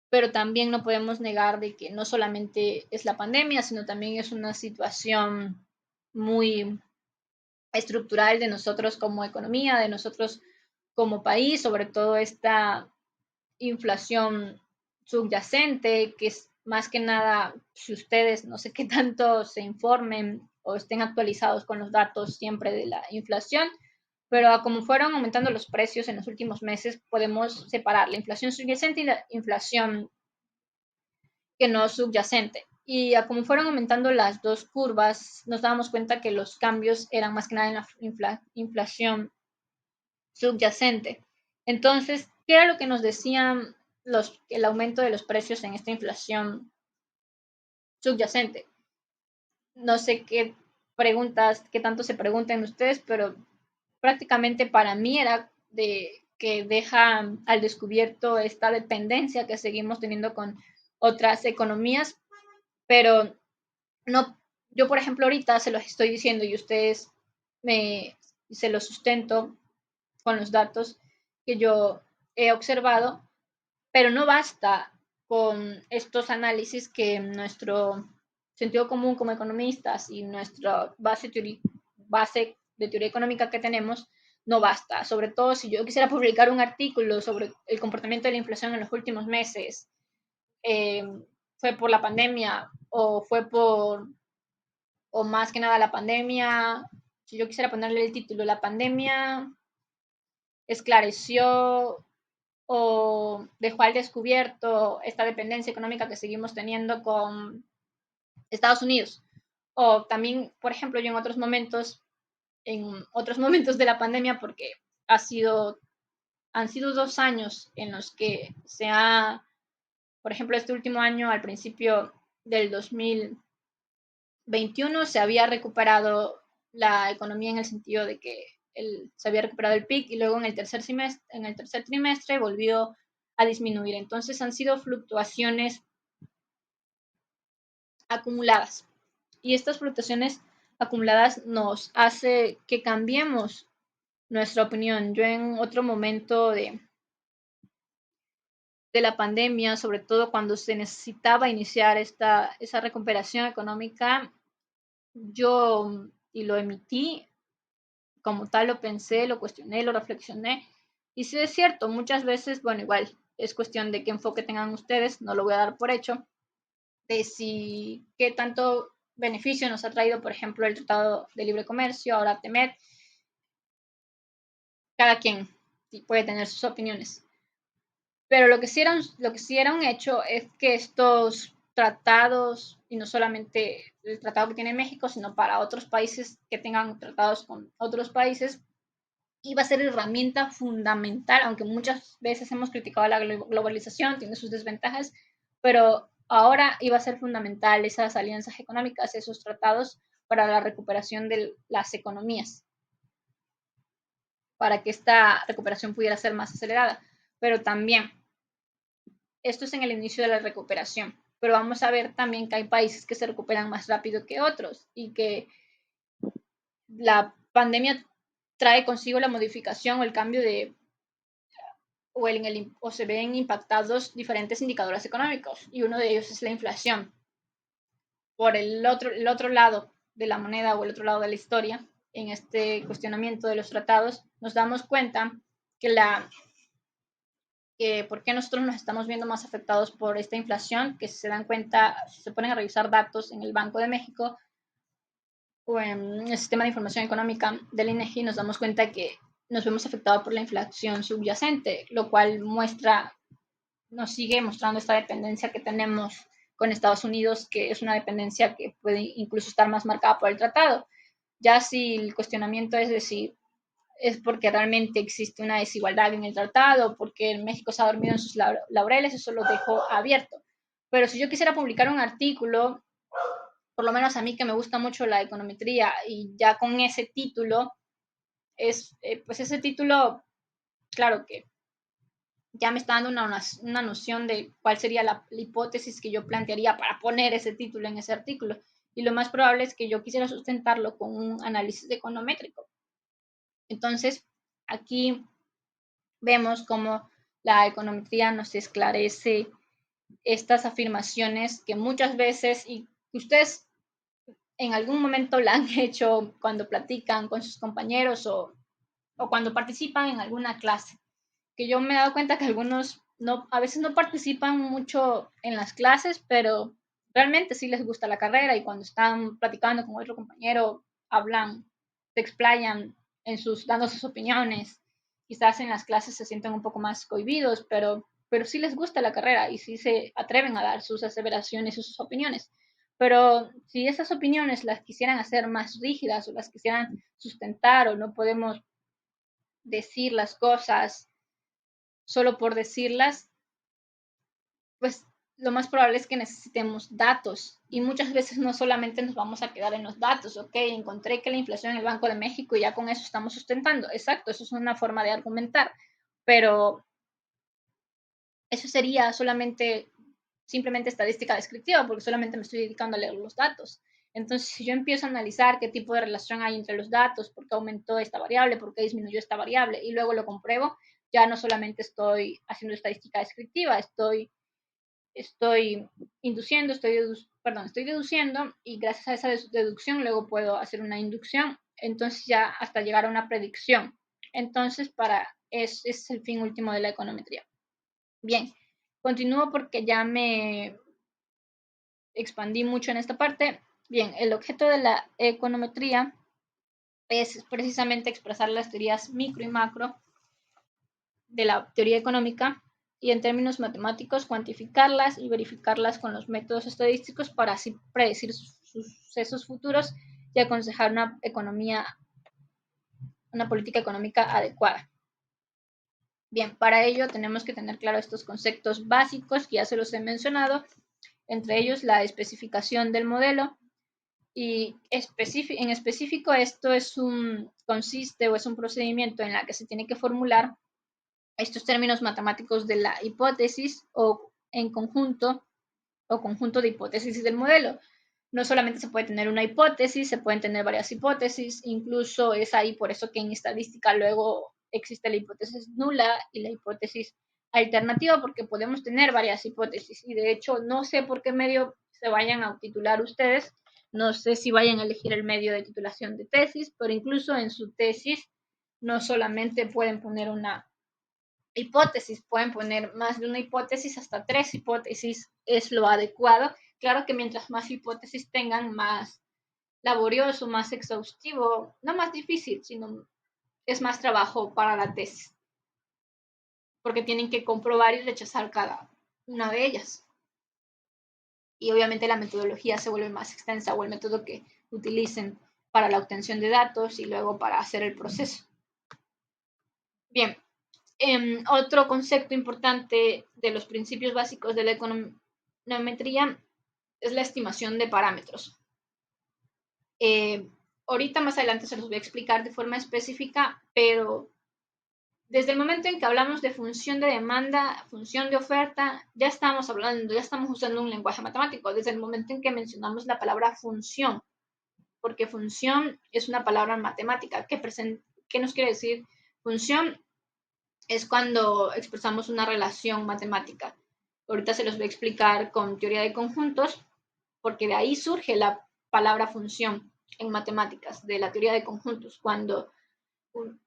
Speaker 1: pero también no podemos negar de que no solamente es la pandemia, sino también es una situación muy estructural de nosotros como economía, de nosotros como país, sobre todo esta inflación subyacente, que es más que nada, si ustedes no sé qué tanto se informen o estén actualizados con los datos siempre de la inflación, pero a como fueron aumentando los precios en los últimos meses, podemos separar la inflación subyacente y la inflación que no subyacente. Y a como fueron aumentando las dos curvas, nos dábamos cuenta que los cambios eran más que nada en la inflación subyacente. Entonces, ¿qué era lo que nos decían el aumento de los precios en esta inflación subyacente? No sé qué preguntas, qué tanto se pregunten ustedes, pero prácticamente para mí era de que deja al descubierto esta dependencia que seguimos teniendo con otras economías, pero no, yo por ejemplo ahorita se los estoy diciendo y ustedes se los sustento con los datos que yo he observado, pero no basta con estos análisis que nuestro sentido común como economistas y nuestra base de teoría económica que tenemos no basta. Sobre todo si yo quisiera publicar un artículo sobre el comportamiento de la inflación en los últimos meses, eh, fue por la pandemia o más que nada la pandemia, si yo quisiera ponerle el título, la pandemia esclareció o dejó al descubierto esta dependencia económica que seguimos teniendo con Estados Unidos. O también, por ejemplo, yo en otros momentos de la pandemia, porque han sido 2 años en los que por ejemplo, este último año, al principio del 2021, se había recuperado la economía en el sentido de que se había recuperado el PIB y luego en el tercer trimestre volvió a disminuir. Entonces han sido fluctuaciones acumuladas y estas fluctuaciones acumuladas nos hace que cambiemos nuestra opinión. Yo en otro momento de la pandemia, sobre todo cuando se necesitaba iniciar esa recuperación económica, yo y lo emití como tal, lo pensé, lo cuestioné, lo reflexioné. Y sí es cierto, muchas veces, bueno, igual es cuestión de qué enfoque tengan ustedes, no lo voy a dar por hecho, de si qué tanto beneficio nos ha traído, por ejemplo, el Tratado de Libre Comercio, ahora TEMED, cada quien puede tener sus opiniones. Pero lo que sí era un hecho es que estos tratados, y no solamente el tratado que tiene México, sino para otros países que tengan tratados con otros países, iba a ser herramienta fundamental, aunque muchas veces hemos criticado la globalización, tiene sus desventajas, pero ahora iba a ser fundamental esas alianzas económicas, esos tratados para la recuperación de las economías, para que esta recuperación pudiera ser más acelerada. Pero también, esto es en el inicio de la recuperación, pero vamos a ver también que hay países que se recuperan más rápido que otros y que la pandemia trae consigo la modificación o el cambio o se ven impactados diferentes indicadores económicos y uno de ellos es la inflación. Por el otro lado de la moneda o el otro lado de la historia, en este cuestionamiento de los tratados, nos damos cuenta que por qué nosotros nos estamos viendo más afectados por esta inflación, que si se dan cuenta, si se ponen a revisar datos en el Banco de México o en el Sistema de Información Económica del INEGI, nos damos cuenta que nos vemos afectados por la inflación subyacente, lo cual nos sigue mostrando esta dependencia que tenemos con Estados Unidos, que es una dependencia que puede incluso estar más marcada por el tratado. Ya si el cuestionamiento es decir, es porque realmente existe una desigualdad en el tratado, porque México se ha dormido en sus laureles, eso lo dejo abierto. Pero si yo quisiera publicar un artículo, por lo menos a mí que me gusta mucho la econometría, y ya con ese título, pues ese título, claro que ya me está dando una noción de cuál sería la hipótesis que yo plantearía para poner ese título en ese artículo. Y lo más probable es que yo quisiera sustentarlo con un análisis econométrico. Entonces, aquí vemos cómo la econometría nos esclarece estas afirmaciones que muchas veces, y ustedes en algún momento la han hecho cuando platican con sus compañeros o cuando participan en alguna clase, que yo me he dado cuenta que algunos a veces no participan mucho en las clases, pero realmente sí les gusta la carrera y cuando están platicando con otro compañero hablan, se explayan dando sus opiniones. Quizás en las clases se sienten un poco más cohibidos, pero sí les gusta la carrera y sí se atreven a dar sus aseveraciones y sus opiniones. Pero si esas opiniones las quisieran hacer más rígidas o las quisieran sustentar o no podemos decir las cosas solo por decirlas, pues lo más probable es que necesitemos datos y muchas veces no solamente nos vamos a quedar en los datos, ok, encontré que la inflación en el Banco de México y ya con eso estamos sustentando, exacto, eso es una forma de argumentar, pero eso sería simplemente estadística descriptiva porque solamente me estoy dedicando a leer los datos. Entonces, si yo empiezo a analizar qué tipo de relación hay entre los datos, por qué aumentó esta variable, por qué disminuyó esta variable, y luego lo compruebo, ya no solamente estoy haciendo estadística descriptiva, estoy induciendo, estoy deduciendo y gracias a esa deducción luego puedo hacer una inducción, entonces ya hasta llegar a una predicción. Entonces, es el fin último de la econometría. Bien, continúo porque ya me expandí mucho en esta parte. Bien, el objeto de la econometría es precisamente expresar las teorías micro y macro de la teoría económica y en términos matemáticos cuantificarlas y verificarlas con los métodos estadísticos para así predecir sucesos futuros y aconsejar una política económica adecuada. Bien, para ello tenemos que tener claro estos conceptos básicos que ya se los he mencionado, entre ellos la especificación del modelo y en específico esto consiste o es un procedimiento en la que se tiene que formular estos términos matemáticos de la hipótesis o en conjunto o conjunto de hipótesis del modelo. No solamente se puede tener una hipótesis, se pueden tener varias hipótesis, incluso es ahí por eso que en estadística luego existe la hipótesis nula y la hipótesis alternativa, porque podemos tener varias hipótesis y de hecho no sé por qué medio se vayan a titular ustedes, no sé si vayan a elegir el medio de titulación de tesis, pero incluso en su tesis no solamente pueden poner una hipótesis, pueden poner más de una hipótesis, hasta 3 hipótesis es lo adecuado. Claro que mientras más hipótesis tengan, más laborioso, más exhaustivo, no más difícil, sino es más trabajo para la tesis, porque tienen que comprobar y rechazar cada una de ellas. Y obviamente la metodología se vuelve más extensa o el método que utilicen para la obtención de datos y luego para hacer el proceso. Bien, otro concepto importante de los principios básicos de la econometría es la estimación de parámetros. Ahorita más adelante se los voy a explicar de forma específica, pero desde el momento en que hablamos de función de demanda, función de oferta, ya estamos usando un lenguaje matemático, desde el momento en que mencionamos la palabra función, porque función es una palabra matemática. ¿Qué nos quiere decir? Función es cuando expresamos una relación matemática. Ahorita se los voy a explicar con teoría de conjuntos, porque de ahí surge la palabra función. en matemáticas de la teoría de conjuntos, cuando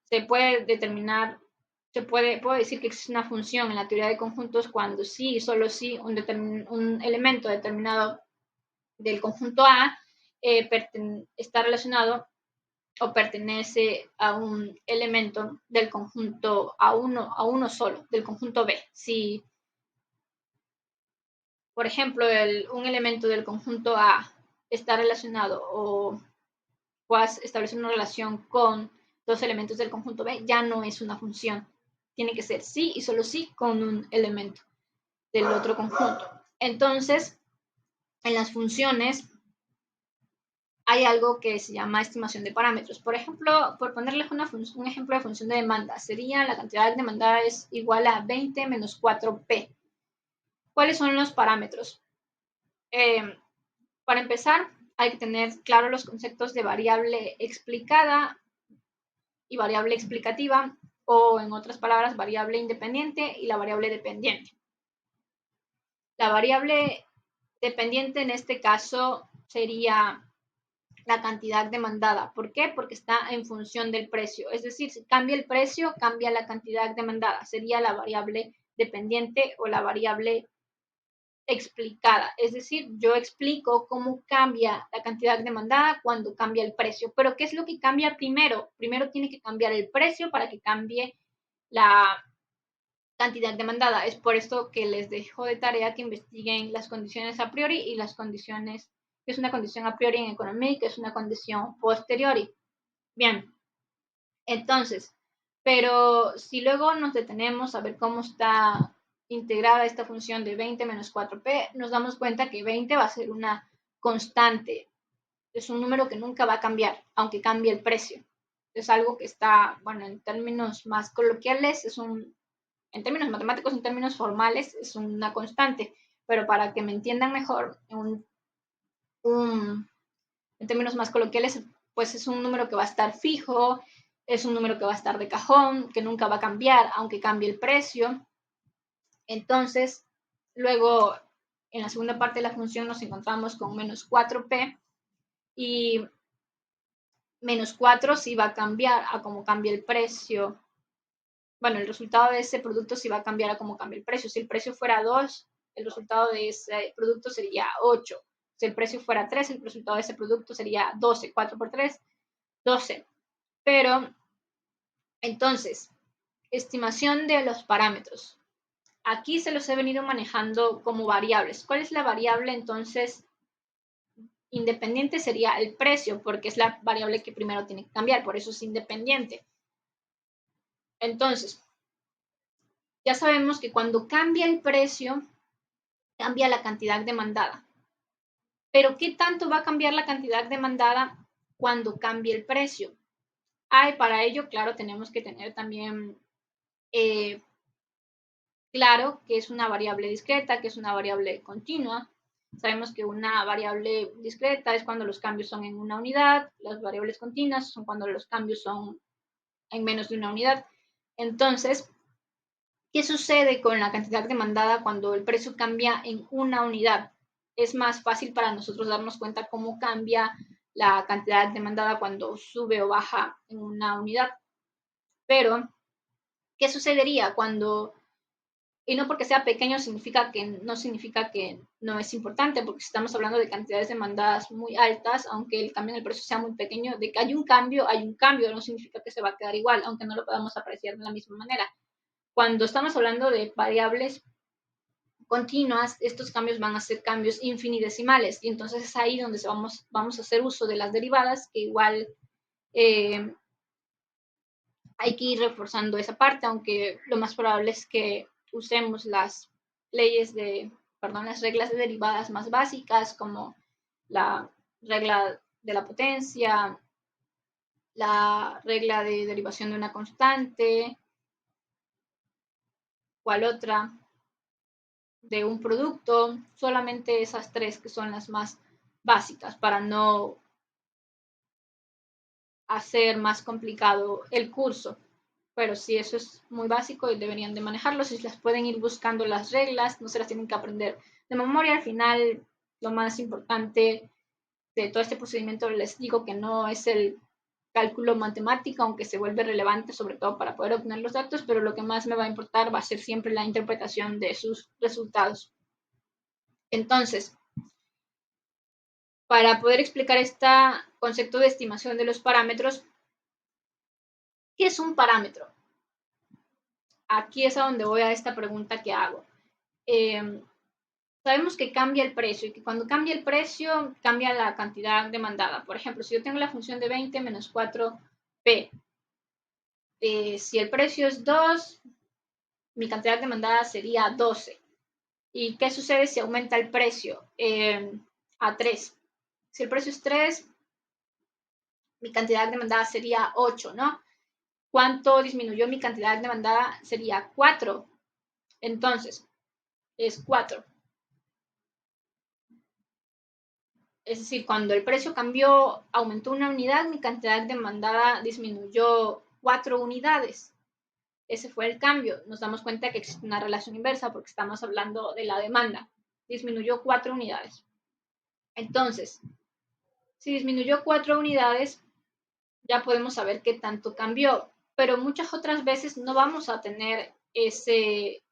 Speaker 1: se puede determinar, puedo decir que existe una función en la teoría de conjuntos cuando sí y solo sí un elemento determinado del conjunto A está relacionado o pertenece a un elemento del conjunto a uno solo, del conjunto B. Si, por ejemplo, un elemento del conjunto A está relacionado o puedas establecer una relación con dos elementos del conjunto B, ya no es una función. Tiene que ser sí y solo sí con un elemento del otro conjunto. Entonces, en las funciones hay algo que se llama estimación de parámetros. Por ejemplo, por ponerles un ejemplo de función de demanda, sería la cantidad demandada es igual a 20 menos 4p. ¿Cuáles son los parámetros? Para empezar, hay que tener claro los conceptos de variable explicada y variable explicativa, o en otras palabras, variable independiente y la variable dependiente. La variable dependiente en este caso sería la cantidad demandada. ¿Por qué? Porque está en función del precio. Es decir, si cambia el precio, cambia la cantidad demandada. Sería la variable dependiente o la variable explicada. Es decir, yo explico cómo cambia la cantidad demandada cuando cambia el precio. Pero ¿qué es lo que cambia primero? Primero tiene que cambiar el precio para que cambie la cantidad demandada. Es por esto que les dejo de tarea que investiguen las condiciones a priori y las condiciones, que es una condición a priori en economía y que es una condición posteriori. Bien, entonces, pero si luego nos detenemos a ver cómo está integrada esta función de 20 menos 4p, nos damos cuenta que 20 va a ser una constante. Es un número que nunca va a cambiar, aunque cambie el precio. Es algo que está, bueno, en términos más coloquiales, en términos matemáticos, en términos formales, es una constante. Pero para que me entiendan mejor, en términos más coloquiales, pues es un número que va a estar fijo, es un número que va a estar de cajón, que nunca va a cambiar, aunque cambie el precio. Entonces, luego, en la segunda parte de la función nos encontramos con menos 4p y menos 4 sí va a cambiar a cómo cambia el precio. Bueno, el resultado de ese producto sí va a cambiar a cómo cambia el precio. Si el precio fuera 2, el resultado de ese producto sería 8. Si el precio fuera 3, el resultado de ese producto sería 12. 4 por 3, 12. Pero, entonces, estimación de los parámetros. Aquí se los he venido manejando como variables. ¿Cuál es la variable entonces independiente? Sería el precio, porque es la variable que primero tiene que cambiar, por eso es independiente. Entonces, ya sabemos que cuando cambia el precio, cambia la cantidad demandada. Pero ¿qué tanto va a cambiar la cantidad demandada cuando cambie el precio? Para ello, claro, tenemos que tener también claro que es una variable discreta, que es una variable continua. Sabemos que una variable discreta es cuando los cambios son en una unidad, las variables continuas son cuando los cambios son en menos de una unidad. Entonces, ¿qué sucede con la cantidad demandada cuando el precio cambia en una unidad? Es más fácil para nosotros darnos cuenta cómo cambia la cantidad demandada cuando sube o baja en una unidad. Pero, ¿qué sucedería cuando, y no porque sea pequeño significa que no es importante, porque si estamos hablando de cantidades demandadas muy altas, aunque el cambio en el precio sea muy pequeño, de que hay un cambio, no significa que se va a quedar igual, aunque no lo podamos apreciar de la misma manera. Cuando estamos hablando de variables continuas, estos cambios van a ser cambios infinitesimales y entonces es ahí donde vamos a hacer uso de las derivadas, que igual hay que ir reforzando esa parte, aunque lo más probable es que usemos las las reglas de derivadas más básicas, como la regla de la potencia, la regla de derivación de una constante, cual otra, de un producto, solamente esas tres que son las más básicas para no hacer más complicado el curso. Pero sí, eso es muy básico y deberían de manejarlo. Si las pueden ir buscando las reglas, no se las tienen que aprender de memoria. Al final, lo más importante de todo este procedimiento les digo que no es el cálculo matemático, aunque se vuelve relevante sobre todo para poder obtener los datos, pero lo que más me va a importar va a ser siempre la interpretación de sus resultados. Entonces, para poder explicar este concepto de estimación de los parámetros, ¿qué es un parámetro? Aquí es a donde voy a esta pregunta que hago. Sabemos que cambia el precio y que cuando cambia el precio cambia la cantidad demandada. Por ejemplo, si yo tengo la función de 20 menos 4p, si el precio es 2, mi cantidad demandada sería 12. ¿Y qué sucede si aumenta el precio a 3? Si el precio es 3, mi cantidad demandada sería 8, ¿no? ¿Cuánto disminuyó mi cantidad demandada? Sería 4. Entonces, es 4. Es decir, cuando el precio cambió, aumentó una unidad, mi cantidad demandada disminuyó 4 unidades. Ese fue el cambio. Nos damos cuenta que existe una relación inversa porque estamos hablando de la demanda. Disminuyó 4 unidades. Entonces, si disminuyó 4 unidades, ya podemos saber qué tanto cambió. Pero muchas otras veces no vamos a tener ese,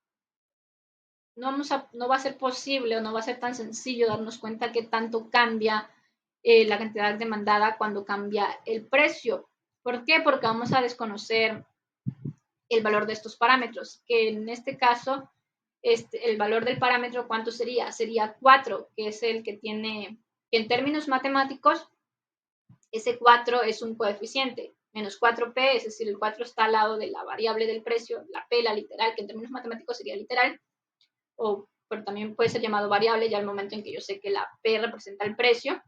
Speaker 1: no va a ser posible o no va a ser tan sencillo darnos cuenta que tanto cambia la cantidad demandada cuando cambia el precio. ¿Por qué? Porque vamos a desconocer el valor de estos parámetros, que en este caso, el valor del parámetro, ¿cuánto sería? Sería 4, que es el que tiene, en términos matemáticos, ese 4 es un coeficiente, menos 4p, es decir, el 4 está al lado de la variable del precio, la p, la literal, que en términos matemáticos sería literal, pero también puede ser llamado variable ya al momento en que yo sé que la P representa el precio,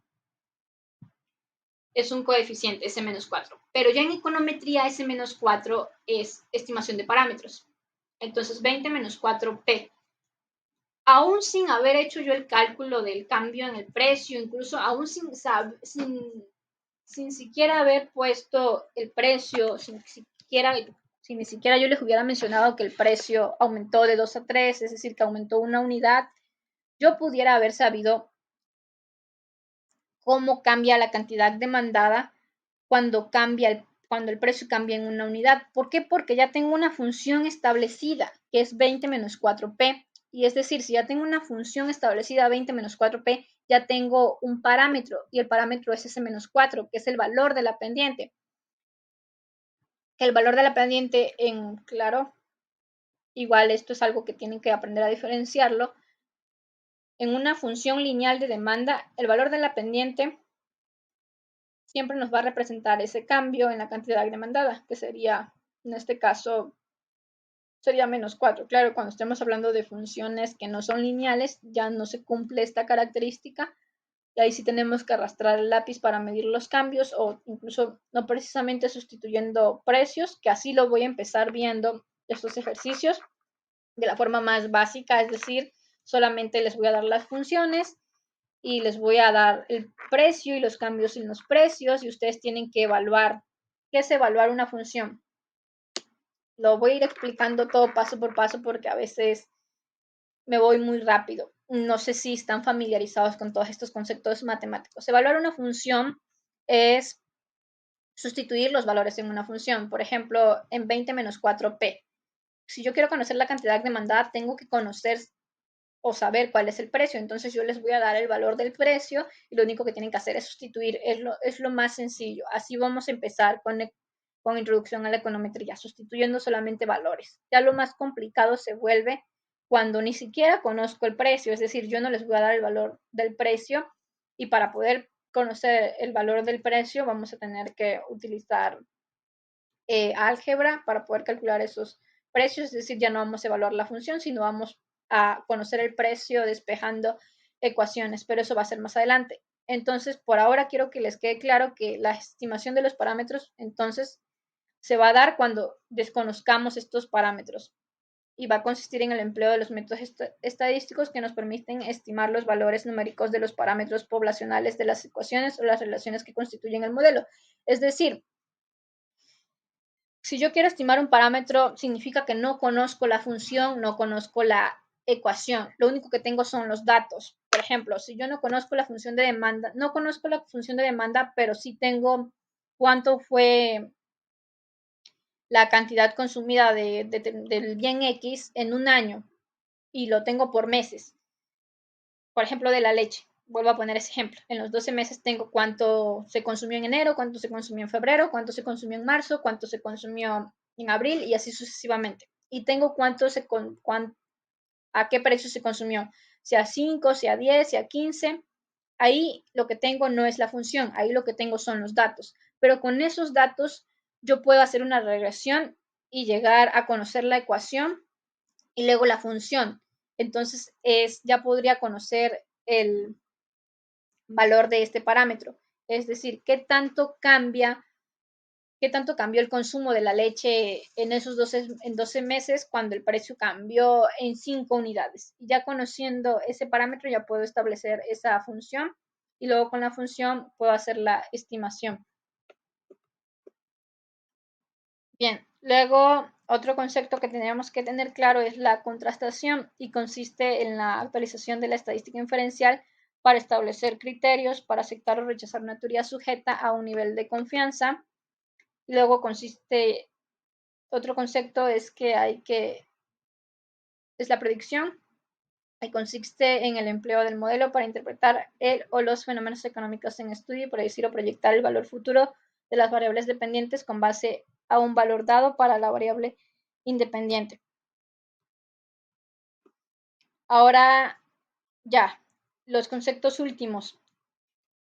Speaker 1: es un coeficiente, ese menos 4. Pero ya en econometría, ese menos 4 es estimación de parámetros. Entonces, 20 menos 4P. Aún sin haber hecho yo el cálculo del cambio en el precio, incluso aún sin siquiera haber puesto el precio, si ni siquiera yo les hubiera mencionado que el precio aumentó de 2 a 3, es decir, que aumentó una unidad, yo pudiera haber sabido cómo cambia la cantidad demandada cuando el precio cambia en una unidad. ¿Por qué? Porque ya tengo una función establecida, que es 20 menos 4p. Y es decir, si ya tengo una función establecida 20 menos 4p, ya tengo un parámetro, y el parámetro es ese menos 4, que es el valor de la pendiente. El valor de la pendiente, claro, igual esto es algo que tienen que aprender a diferenciarlo. En una función lineal de demanda, el valor de la pendiente siempre nos va a representar ese cambio en la cantidad demandada, que sería, en este caso, sería menos 4. Claro, cuando estemos hablando de funciones que no son lineales, ya no se cumple esta característica, y ahí sí tenemos que arrastrar el lápiz para medir los cambios, o incluso no precisamente sustituyendo precios, que así lo voy a empezar viendo estos ejercicios de la forma más básica, es decir, solamente les voy a dar las funciones y les voy a dar el precio y los cambios en los precios, y ustedes tienen que evaluar. ¿Qué es evaluar una función? Lo voy a ir explicando todo paso por paso porque a veces me voy muy rápido. No sé si están familiarizados con todos estos conceptos matemáticos. Evaluar una función es sustituir los valores en una función. Por ejemplo, en 20 menos 4p. Si yo quiero conocer la cantidad demandada, tengo que conocer o saber cuál es el precio. Entonces yo les voy a dar el valor del precio y lo único que tienen que hacer es sustituir. Es lo más sencillo. Así vamos a empezar con introducción a la econometría, sustituyendo solamente valores. Ya lo más complicado se vuelve cuando ni siquiera conozco el precio, es decir, yo no les voy a dar el valor del precio, y para poder conocer el valor del precio vamos a tener que utilizar álgebra para poder calcular esos precios, es decir, ya no vamos a evaluar la función, sino vamos a conocer el precio despejando ecuaciones, pero eso va a ser más adelante. Entonces, por ahora quiero que les quede claro que la estimación de los parámetros, entonces, se va a dar cuando desconozcamos estos parámetros, y va a consistir en el empleo de los métodos estadísticos que nos permiten estimar los valores numéricos de los parámetros poblacionales de las ecuaciones o las relaciones que constituyen el modelo. Es decir, si yo quiero estimar un parámetro, significa que no conozco la función, no conozco la ecuación, lo único que tengo son los datos. Por ejemplo, si yo no conozco la función de demanda, no conozco la función de demanda, pero sí tengo cuánto fue la cantidad consumida del bien X en un año y lo tengo por meses. Por ejemplo, de la leche. Vuelvo a poner ese ejemplo. En los 12 meses tengo cuánto se consumió en enero, cuánto se consumió en febrero, cuánto se consumió en marzo, cuánto se consumió en abril y así sucesivamente. Y tengo a qué precio se consumió, sea 5, sea 10, sea 15. Ahí lo que tengo no es la función, ahí lo que tengo son los datos. Pero con esos datos yo puedo hacer una regresión y llegar a conocer la ecuación y luego la función. Entonces ya podría conocer el valor de este parámetro. Es decir, qué tanto cambió el consumo de la leche en esos 12 meses cuando el precio cambió en 5 unidades. Y ya conociendo ese parámetro ya puedo establecer esa función y luego con la función puedo hacer la estimación. Bien, luego otro concepto que tenemos que tener claro es la contrastación y consiste en la actualización de la estadística inferencial para establecer criterios para aceptar o rechazar una teoría sujeta a un nivel de confianza. Luego otro concepto es la predicción y consiste en el empleo del modelo para interpretar el o los fenómenos económicos en estudio y predecir o proyectar el valor futuro de las variables dependientes con base a un valor dado para la variable independiente. Ahora ya, los conceptos últimos,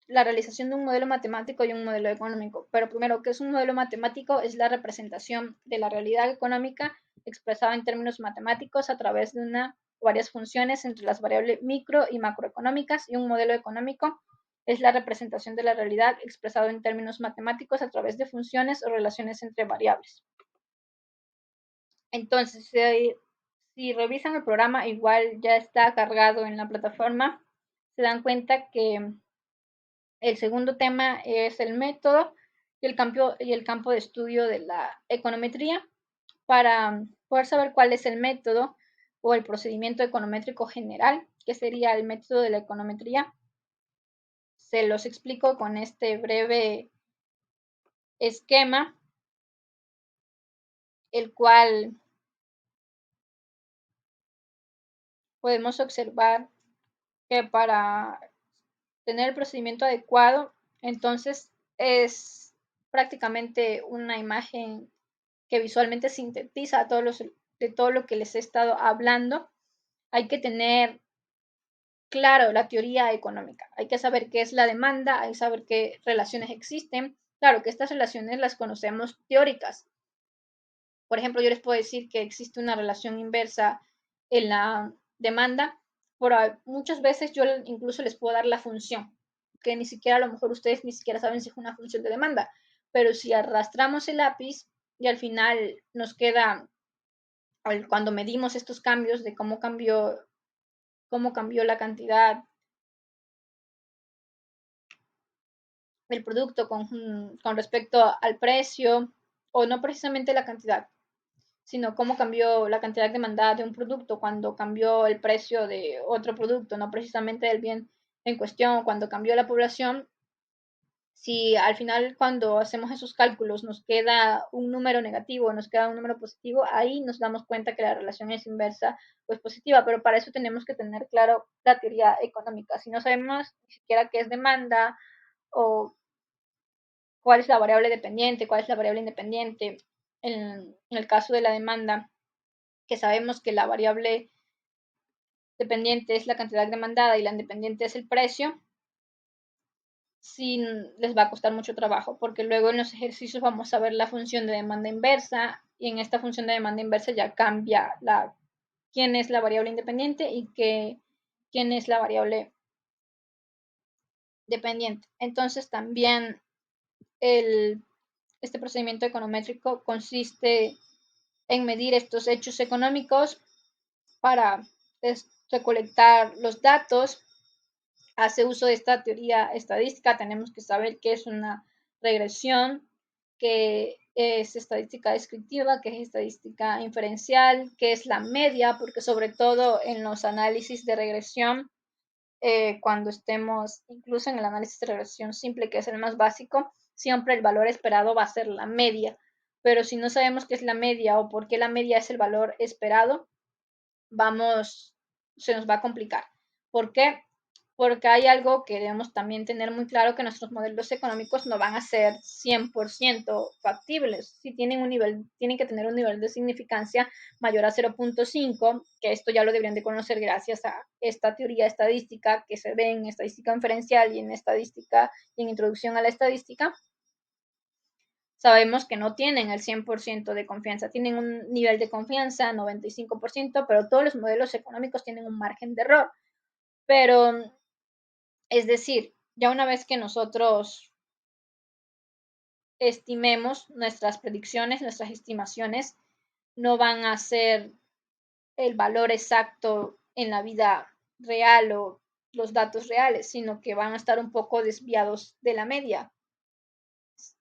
Speaker 1: la realización de un modelo matemático y un modelo económico. Pero primero, ¿qué es un modelo matemático? Es la representación de la realidad económica expresada en términos matemáticos a través de una o varias funciones entre las variables micro y macroeconómicas, y un modelo económico es la representación de la realidad expresada en términos matemáticos a través de funciones o relaciones entre variables. Entonces, si revisan el programa, igual ya está cargado en la plataforma, se dan cuenta que el segundo tema es el método y el campo de estudio de la econometría. Para poder saber cuál es el método o el procedimiento econométrico general, que sería el método de la econometría, se los explico con este breve esquema, el cual podemos observar que para tener el procedimiento adecuado, entonces es prácticamente una imagen que visualmente sintetiza de todo lo que les he estado hablando. Hay que tener claro la teoría económica, hay que saber qué es la demanda, hay que saber qué relaciones existen. Claro que estas relaciones las conocemos teóricas. Por ejemplo, yo les puedo decir que existe una relación inversa en la demanda, pero muchas veces yo incluso les puedo dar la función, que ni siquiera a lo mejor ustedes ni siquiera saben si es una función de demanda, pero si arrastramos el lápiz y al final nos queda, cuando medimos estos cambios de cómo cambió la cantidad del producto con respecto al precio, o no precisamente la cantidad, sino cómo cambió la cantidad demandada de un producto cuando cambió el precio de otro producto, no precisamente del bien en cuestión, cuando cambió la población. Si al final cuando hacemos esos cálculos nos queda un número negativo, nos queda un número positivo, ahí nos damos cuenta que la relación es inversa, pues positiva, pero para eso tenemos que tener claro la teoría económica. Si no sabemos ni siquiera qué es demanda o cuál es la variable dependiente, cuál es la variable independiente, en el caso de la demanda, que sabemos que la variable dependiente es la cantidad demandada y la independiente es el precio, sí les va a costar mucho trabajo, porque luego en los ejercicios vamos a ver la función de demanda inversa y en esta función de demanda inversa ya cambia quién es la variable independiente y quién es la variable dependiente. Entonces también este procedimiento econométrico consiste en medir estos hechos económicos para recolectar los datos. Hace uso de esta teoría estadística, tenemos que saber qué es una regresión, que es estadística descriptiva, qué es estadística inferencial, qué es la media, porque sobre todo en los análisis de regresión, cuando estemos incluso en el análisis de regresión simple, que es el más básico, siempre el valor esperado va a ser la media. Pero si no sabemos qué es la media o por qué la media es el valor esperado, se nos va a complicar. ¿Por qué? Porque hay algo que debemos también tener muy claro, que nuestros modelos económicos no van a ser 100% factibles. Si tienen que tener un nivel de significancia mayor a 0.5, que esto ya lo deberían de conocer gracias a esta teoría estadística que se ve en estadística inferencial y en estadística y en introducción a la estadística. Sabemos que no tienen el 100% de confianza, tienen un nivel de confianza 95%, pero todos los modelos económicos tienen un margen de error. Pero, es decir, ya una vez que nosotros estimemos nuestras predicciones, nuestras estimaciones, no van a ser el valor exacto en la vida real o los datos reales, sino que van a estar un poco desviados de la media.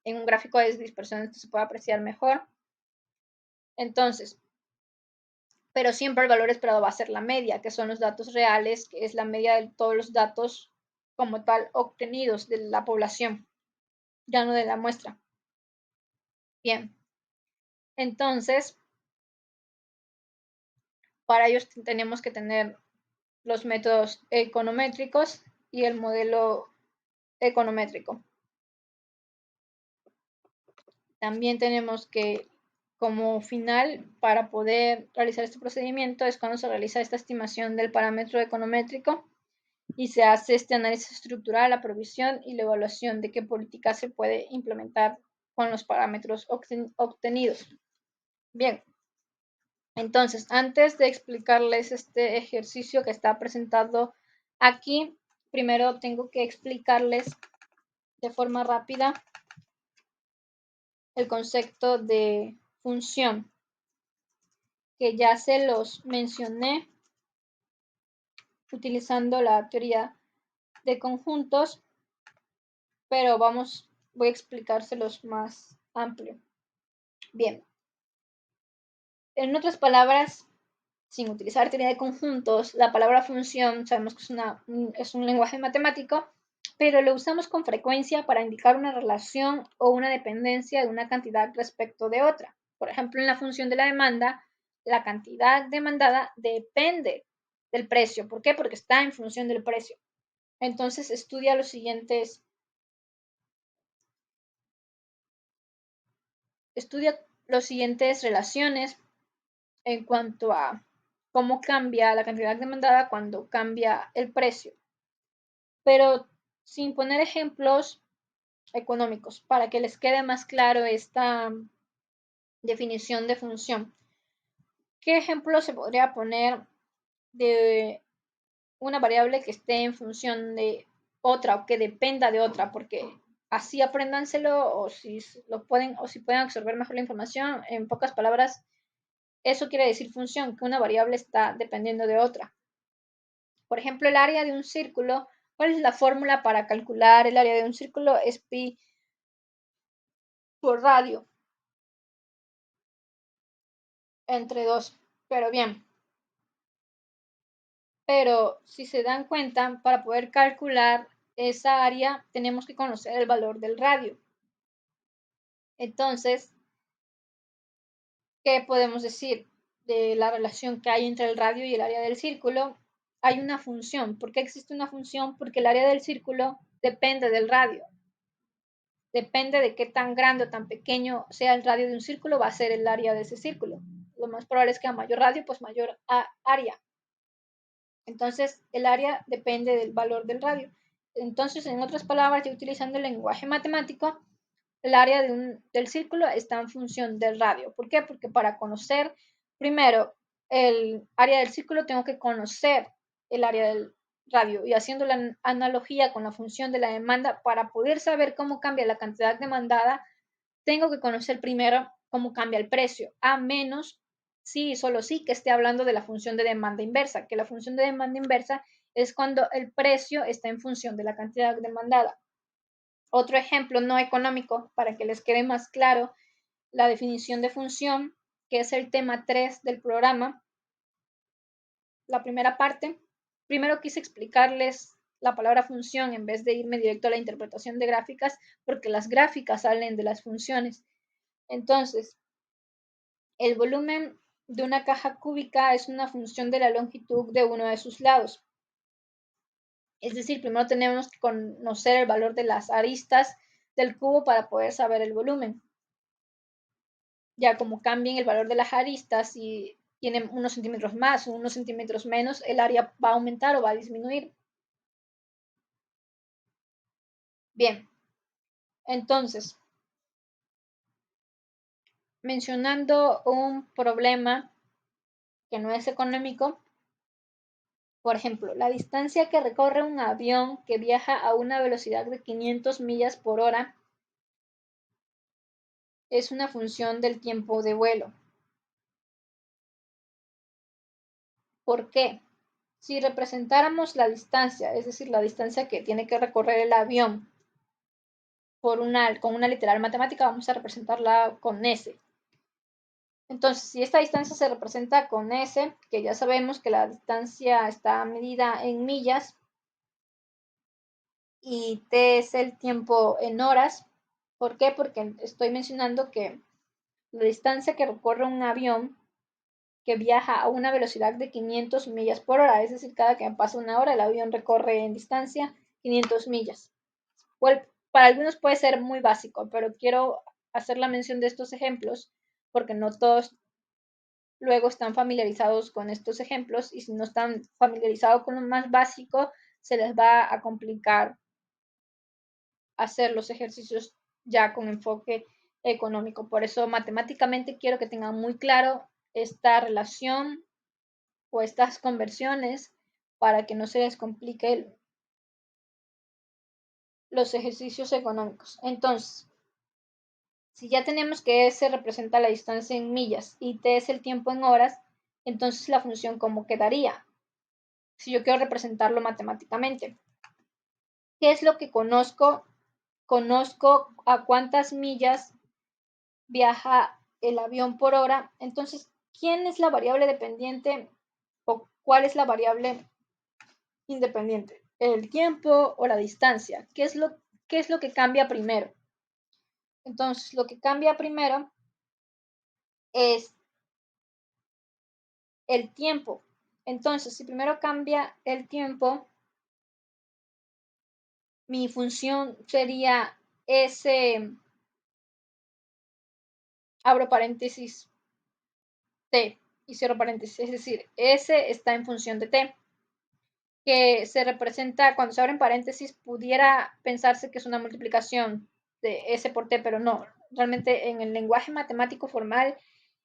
Speaker 1: En un gráfico de dispersión esto se puede apreciar mejor. Entonces, pero siempre el valor esperado va a ser la media, que son los datos reales, que es la media de todos los datos como tal obtenidos de la población, ya no de la muestra. Bien, entonces, para ello tenemos que tener los métodos econométricos y el modelo econométrico. También tenemos que, como final, para poder realizar este procedimiento, es cuando se realiza esta estimación del parámetro econométrico y se hace este análisis estructural, la provisión y la evaluación de qué política se puede implementar con los parámetros obtenidos. Bien, entonces, antes de explicarles este ejercicio que está presentado aquí, primero tengo que explicarles de forma rápida el concepto de función, que ya se los mencioné utilizando la teoría de conjuntos, pero voy a explicárselos más amplio. Bien, en otras palabras, sin utilizar teoría de conjuntos, la palabra función sabemos que es un lenguaje matemático, pero lo usamos con frecuencia para indicar una relación o una dependencia de una cantidad respecto de otra. Por ejemplo, en la función de la demanda, la cantidad demandada depende del precio. ¿Por qué? Porque está en función del precio. Entonces, estudia las siguientes relaciones en cuanto a cómo cambia la cantidad demandada cuando cambia el precio, pero sin poner ejemplos económicos para que les quede más claro esta definición de función. ¿Qué ejemplo se podría poner de una variable que esté en función de otra o que dependa de otra? Porque así apréndanselo, o si lo pueden, o si pueden absorber mejor la información. En pocas palabras, eso quiere decir función, que una variable está dependiendo de otra. Por ejemplo, el área de un círculo. ¿Cuál es la fórmula para calcular el área de un círculo? Es pi por radio entre 2. Pero bien, pero si se dan cuenta, para poder calcular esa área tenemos que conocer el valor del radio. Entonces, ¿qué podemos decir de la relación que hay entre el radio y el área del círculo? Hay una función. ¿Por qué existe una función? Porque el área del círculo depende del radio. Depende de qué tan grande o tan pequeño sea el radio de un círculo, va a ser el área de ese círculo. Lo más probable es que a mayor radio, pues mayor área. Entonces, el área depende del valor del radio. Entonces, en otras palabras, ya utilizando el lenguaje matemático, el área del círculo está en función del radio. ¿Por qué? Porque para conocer primero el área del círculo tengo que conocer el área del radio, y haciendo la analogía con la función de la demanda, para poder saber cómo cambia la cantidad demandada, tengo que conocer primero cómo cambia el precio, a menos sí, solo sí que esté hablando de la función de demanda inversa, que la función de demanda inversa es cuando el precio está en función de la cantidad demandada. Otro ejemplo no económico, para que les quede más claro, la definición de función, que es el tema 3 del programa, la primera parte. Primero quise explicarles la palabra función en vez de irme directo a la interpretación de gráficas, porque las gráficas salen de las funciones. Entonces, el volumen de una caja cúbica es una función de la longitud de uno de sus lados. Es decir, primero tenemos que conocer el valor de las aristas del cubo para poder saber el volumen. Ya como cambien el valor de las aristas, si tienen unos centímetros más o unos centímetros menos, el área va a aumentar o va a disminuir. Bien, entonces, mencionando un problema que no es económico, por ejemplo, la distancia que recorre un avión que viaja a una velocidad de 500 millas por hora es una función del tiempo de vuelo. ¿Por qué? Si representáramos la distancia, es decir, la distancia que tiene que recorrer el avión con una literal matemática, vamos a representarla con S. Entonces, si esta distancia se representa con S, que ya sabemos que la distancia está medida en millas y T es el tiempo en horas. ¿Por qué? Porque estoy mencionando que la distancia que recorre un avión que viaja a una velocidad de 500 millas por hora, es decir, cada que pasa una hora el avión recorre en distancia 500 millas. Para algunos puede ser muy básico, pero quiero hacer la mención de estos ejemplos porque no todos luego están familiarizados con estos ejemplos y si no están familiarizados con lo más básico, se les va a complicar hacer los ejercicios ya con enfoque económico. Por eso matemáticamente quiero que tengan muy claro esta relación o estas conversiones para que no se les complique los ejercicios económicos. Entonces, si ya tenemos que S representa la distancia en millas y T es el tiempo en horas, entonces la función cómo quedaría si yo quiero representarlo matemáticamente. ¿Qué es lo que conozco? Conozco a cuántas millas viaja el avión por hora. Entonces, ¿quién es la variable dependiente o cuál es la variable independiente? ¿El tiempo o la distancia? ¿Qué es lo que cambia primero? Entonces, lo que cambia primero es el tiempo. Entonces, si primero cambia el tiempo, mi función sería S, abro paréntesis, T y cierro paréntesis. Es decir, S está en función de T, que se representa, cuando se abren paréntesis, pudiera pensarse que es una multiplicación de S por T, pero no. Realmente en el lenguaje matemático formal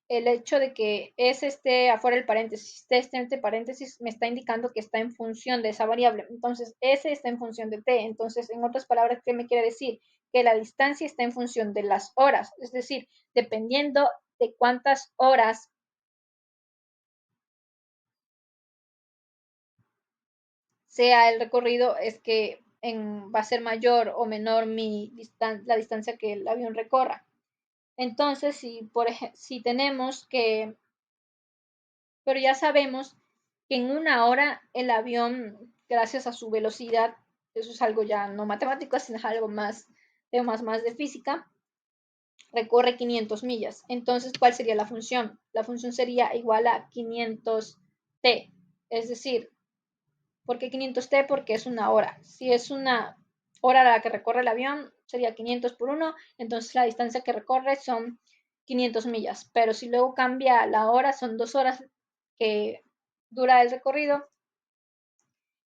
Speaker 1: el hecho de que S esté afuera del paréntesis, T esté entre paréntesis, me está indicando que está en función de esa variable. Entonces, S está en función de T. Entonces, en otras palabras, ¿qué me quiere decir? Que la distancia está en función de las horas. Es decir, dependiendo de cuántas horas sea el recorrido, es que va a ser mayor o menor la distancia que el avión recorra. Entonces, si tenemos que pero ya sabemos que en una hora el avión, gracias a su velocidad, eso es algo ya no matemático, sino algo más, más de física, recorre 500 millas. Entonces, ¿cuál sería la función? La función sería igual a 500t, es decir, ¿por qué 500t? Porque es una hora. Si es una hora la que recorre el avión, sería 500 por 1, entonces la distancia que recorre son 500 millas. Pero si luego cambia la hora, son 2 horas que dura el recorrido.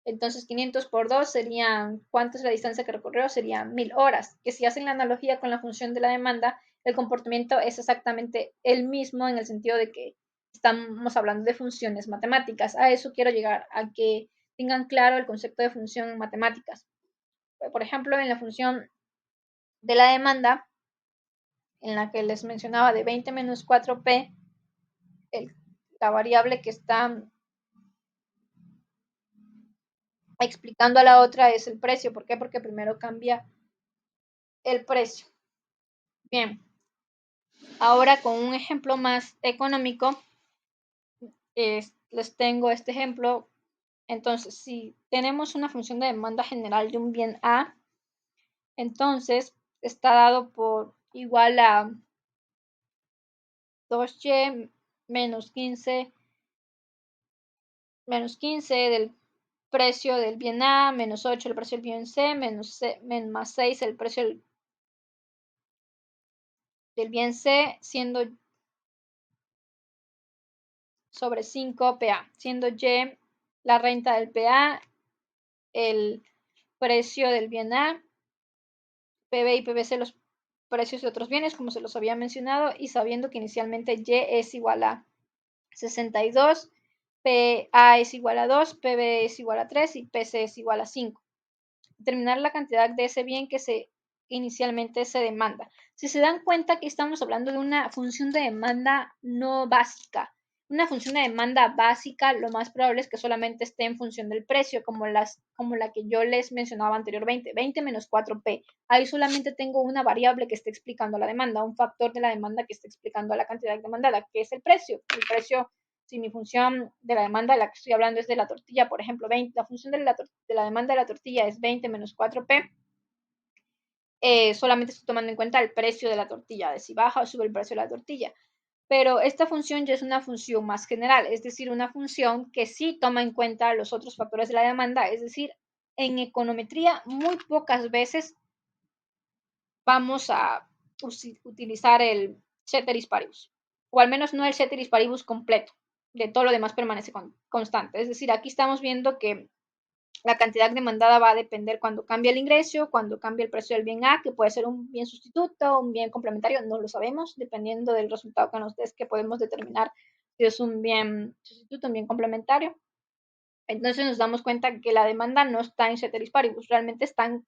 Speaker 1: Entonces 500 por 2 serían, ¿cuánto es la distancia que recorrió? Serían 1000 horas, que si hacen la analogía con la función de la demanda, el comportamiento es exactamente el mismo en el sentido de que estamos hablando de funciones matemáticas. A eso quiero llegar, a que tengan claro el concepto de función en matemáticas. Por ejemplo, en la función de la demanda, en la que les mencionaba de 20 menos 4p, la variable que está explicando a la otra es el precio. ¿Por qué? Porque primero cambia el precio. Bien,
Speaker 2: Ahora con un ejemplo más económico, les tengo este ejemplo. Entonces, si tenemos una función de demanda general de un bien A, entonces está dado por igual a 2y menos 15 del precio del bien A, menos 8 el precio del bien C, más 6 el precio del bien C, siendo sobre 5 PA, siendo Y la renta del PA, el precio del bien A, PB y PBC los precios de otros bienes, como se los había mencionado, y sabiendo que inicialmente Y es igual a 62, PA es igual a 2, PB es igual a 3 y PC es igual a 5. Determinar la cantidad de ese bien que inicialmente se demanda. Si se dan cuenta, aquí estamos hablando de una función de demanda no básica. Una función de demanda básica, lo más probable es que solamente esté en función del precio, como la que yo les mencionaba anteriormente, 20 menos 4P. Ahí solamente tengo una variable que esté explicando la demanda, un factor de la demanda que esté explicando la cantidad demandada, que es el precio. El precio, si mi función de la demanda de la que estoy hablando es de la tortilla, por ejemplo, 20, la función de la demanda de la tortilla es 20 menos 4P, solamente estoy tomando en cuenta el precio de la tortilla, de si baja o sube el precio de la tortilla. Pero esta función ya es una función más general, es decir, una función que sí toma en cuenta los otros factores de la demanda, es decir, en econometría muy pocas veces vamos a utilizar el ceteris paribus, o al menos no el ceteris paribus completo, de todo lo demás permanece constante. Es decir, aquí estamos viendo que la cantidad demandada va a depender cuando cambia el ingreso, cuando cambia el precio del bien A, que puede ser un bien sustituto, un bien complementario, no lo sabemos, dependiendo del resultado que nos des, que podemos determinar si es un bien sustituto, un bien complementario. Entonces nos damos cuenta que la demanda no está en ceteris paribus, realmente están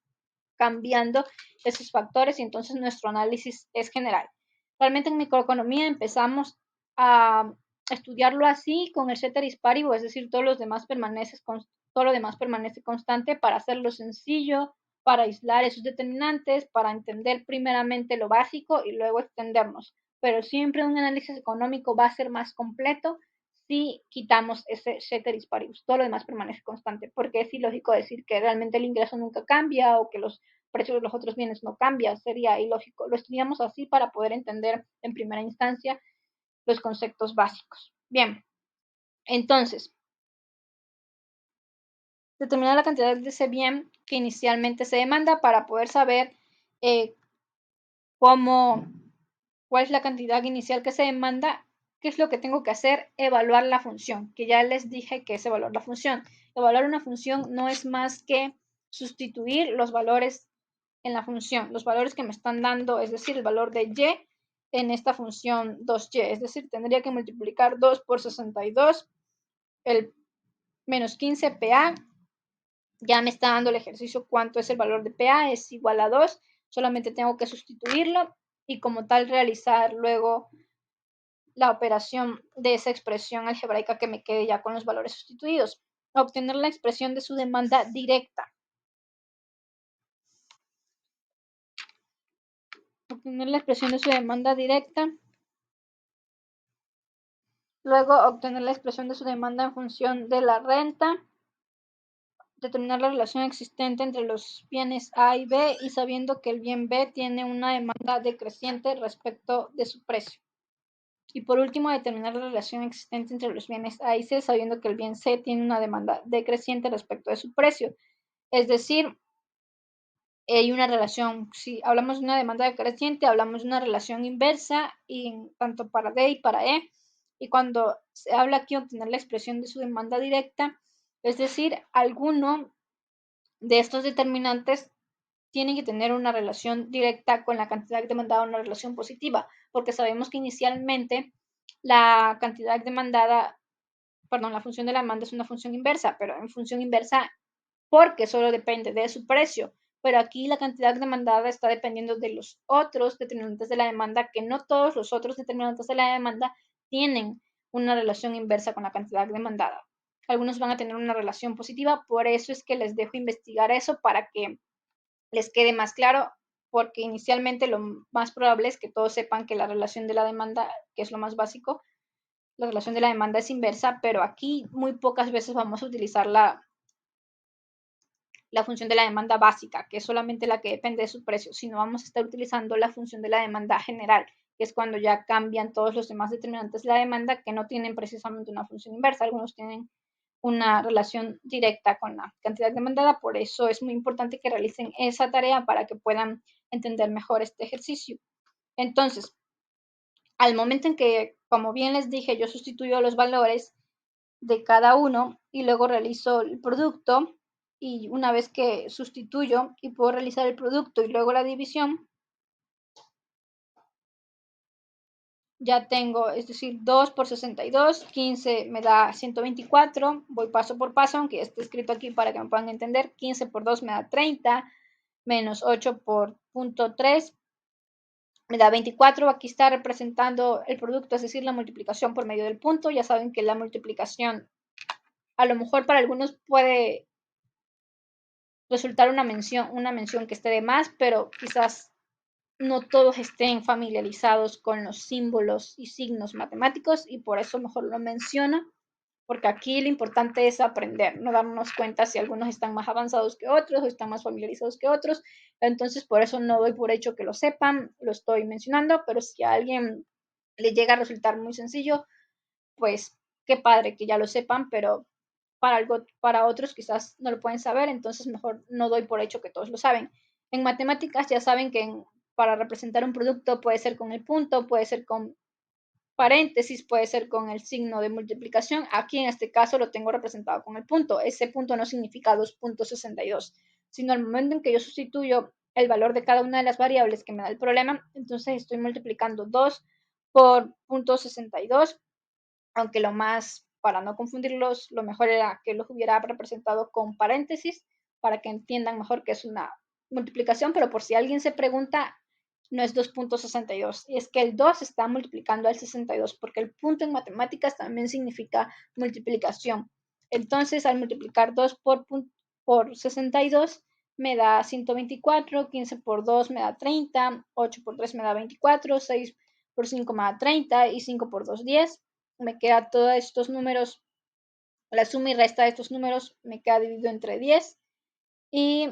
Speaker 2: cambiando esos factores y entonces nuestro análisis es general. Realmente en microeconomía empezamos a estudiarlo así con el ceteris paribus, es decir, todo lo demás permanece constante para hacerlo sencillo, para aislar esos determinantes, para entender primeramente lo básico y luego extendernos. Pero siempre un análisis económico va a ser más completo si quitamos ese ceteris paribus. Todo lo demás permanece constante, porque es ilógico decir que realmente el ingreso nunca cambia o que los precios de los otros bienes no cambian, sería ilógico. Lo estudiamos así para poder entender en primera instancia los conceptos básicos. Bien, entonces, determinar la cantidad de ese bien que inicialmente se demanda para poder saber eh, cómo, cuál es la cantidad inicial que se demanda, qué es lo que tengo que hacer, evaluar la función, que ya les dije que es evaluar la función. Evaluar una función no es más que sustituir los valores en la función, los valores que me están dando, es decir, el valor de y en esta función 2y, es decir, tendría que multiplicar 2 por 62, el menos 15 PA, ya me está dando el ejercicio cuánto es el valor de PA, es igual a 2, solamente tengo que sustituirlo y como tal realizar luego la operación de esa expresión algebraica que me quede ya con los valores sustituidos. Obtener la expresión de su demanda directa. Obtener la expresión de su demanda directa. Luego obtener la expresión de su demanda en función de la renta. Determinar la relación existente entre los bienes A y B y sabiendo que el bien B tiene una demanda decreciente respecto de su precio. Y por último, determinar la relación existente entre los bienes A y C, sabiendo que el bien C tiene una demanda decreciente respecto de su precio. Es decir, hay una relación, si hablamos de una demanda decreciente, hablamos de una relación inversa, y tanto para D y para E. Y cuando se habla aquí de obtener la expresión de su demanda directa, es decir, alguno de estos determinantes tienen que tener una relación directa con la cantidad demandada, una relación positiva, porque sabemos que inicialmente la cantidad demandada, perdón, la función de la demanda es una función inversa, pero en función inversa porque solo depende de su precio. Pero aquí la cantidad demandada está dependiendo de los otros determinantes de la demanda, que no todos los otros determinantes de la demanda tienen una relación inversa con la cantidad demandada. Algunos van a tener una relación positiva, por eso es que les dejo investigar eso para que les quede más claro porque inicialmente lo más probable es que todos sepan que la relación de la demanda, que es lo más básico, la relación de la demanda es inversa, pero aquí muy pocas veces vamos a utilizar la función de la demanda básica, que es solamente la que depende de su precio, sino vamos a estar utilizando la función de la demanda general, que es cuando ya cambian todos los demás determinantes de la demanda que no tienen precisamente una función inversa. Algunos tienen una relación directa con la cantidad demandada, por eso es muy importante que realicen esa tarea para que puedan entender mejor este ejercicio. Entonces, al momento en que, como bien les dije, yo sustituyo los valores de cada uno y luego realizo el producto, y una vez que sustituyo y puedo realizar el producto y luego la división, ya tengo, es decir, 2 por 62, 15 me da 124, voy paso por paso, aunque esté escrito aquí para que me puedan entender, 15 por 2 me da 30, menos 8 por punto 3 me da 24, aquí está representando el producto, es decir, la multiplicación por medio del punto. Ya saben que la multiplicación a lo mejor para algunos puede resultar una mención que esté de más, pero quizás no todos estén familiarizados con los símbolos y signos matemáticos y por eso mejor lo menciono, porque aquí lo importante es aprender, no darnos cuenta si algunos están más avanzados que otros o están más familiarizados que otros. Entonces, por eso no doy por hecho que lo sepan, lo estoy mencionando, pero si a alguien le llega a resultar muy sencillo, pues qué padre que ya lo sepan, pero para otros quizás no lo pueden saber, entonces mejor no doy por hecho que todos lo saben. En matemáticas ya saben que para representar un producto puede ser con el punto, puede ser con paréntesis, puede ser con el signo de multiplicación. Aquí en este caso lo tengo representado con el punto. Ese punto no significa 2.62, sino al momento en que yo sustituyo el valor de cada una de las variables que me da el problema, entonces estoy multiplicando 2 por 0.62, aunque lo más, para no confundirlos, lo mejor era que los hubiera representado con paréntesis para que entiendan mejor que es una multiplicación, pero por si alguien se pregunta, no es 2.62, es que el 2 está multiplicando al 62, porque el punto en matemáticas también significa multiplicación. Entonces, al multiplicar 2 por 62, me da 124, 15 por 2 me da 30, 8 por 3 me da 24, 6 por 5 me da 30 y 5 por 2, 10. Me queda todos estos números, la suma y resta de estos números me queda dividido entre 10 y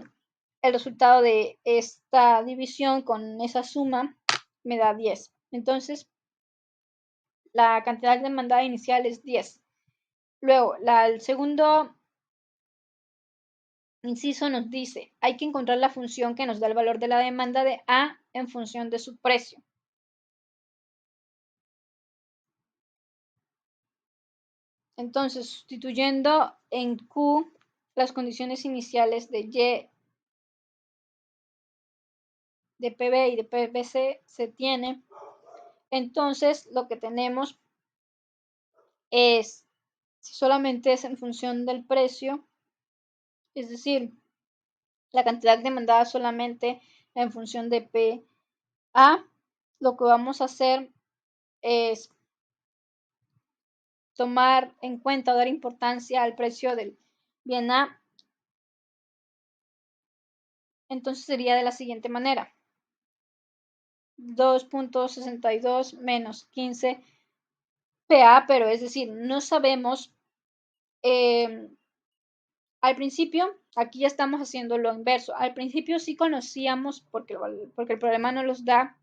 Speaker 2: el resultado de esta división con esa suma me da 10. Entonces, la cantidad demandada inicial es 10. Luego, el segundo inciso nos dice, hay que encontrar la función que nos da el valor de la demanda de A en función de su precio. Entonces, sustituyendo en Q las condiciones iniciales de Y, de PB y de PBC se tiene, entonces lo que tenemos es, si solamente es en función del precio, es decir, la cantidad demandada solamente en función de PA, lo que vamos a hacer es tomar en cuenta o dar importancia al precio del bien A. Entonces sería de la siguiente manera: 2.62 menos 15 PA, pero es decir, no sabemos al principio, aquí ya estamos haciendo lo inverso. Al principio sí conocíamos, porque el problema no los da,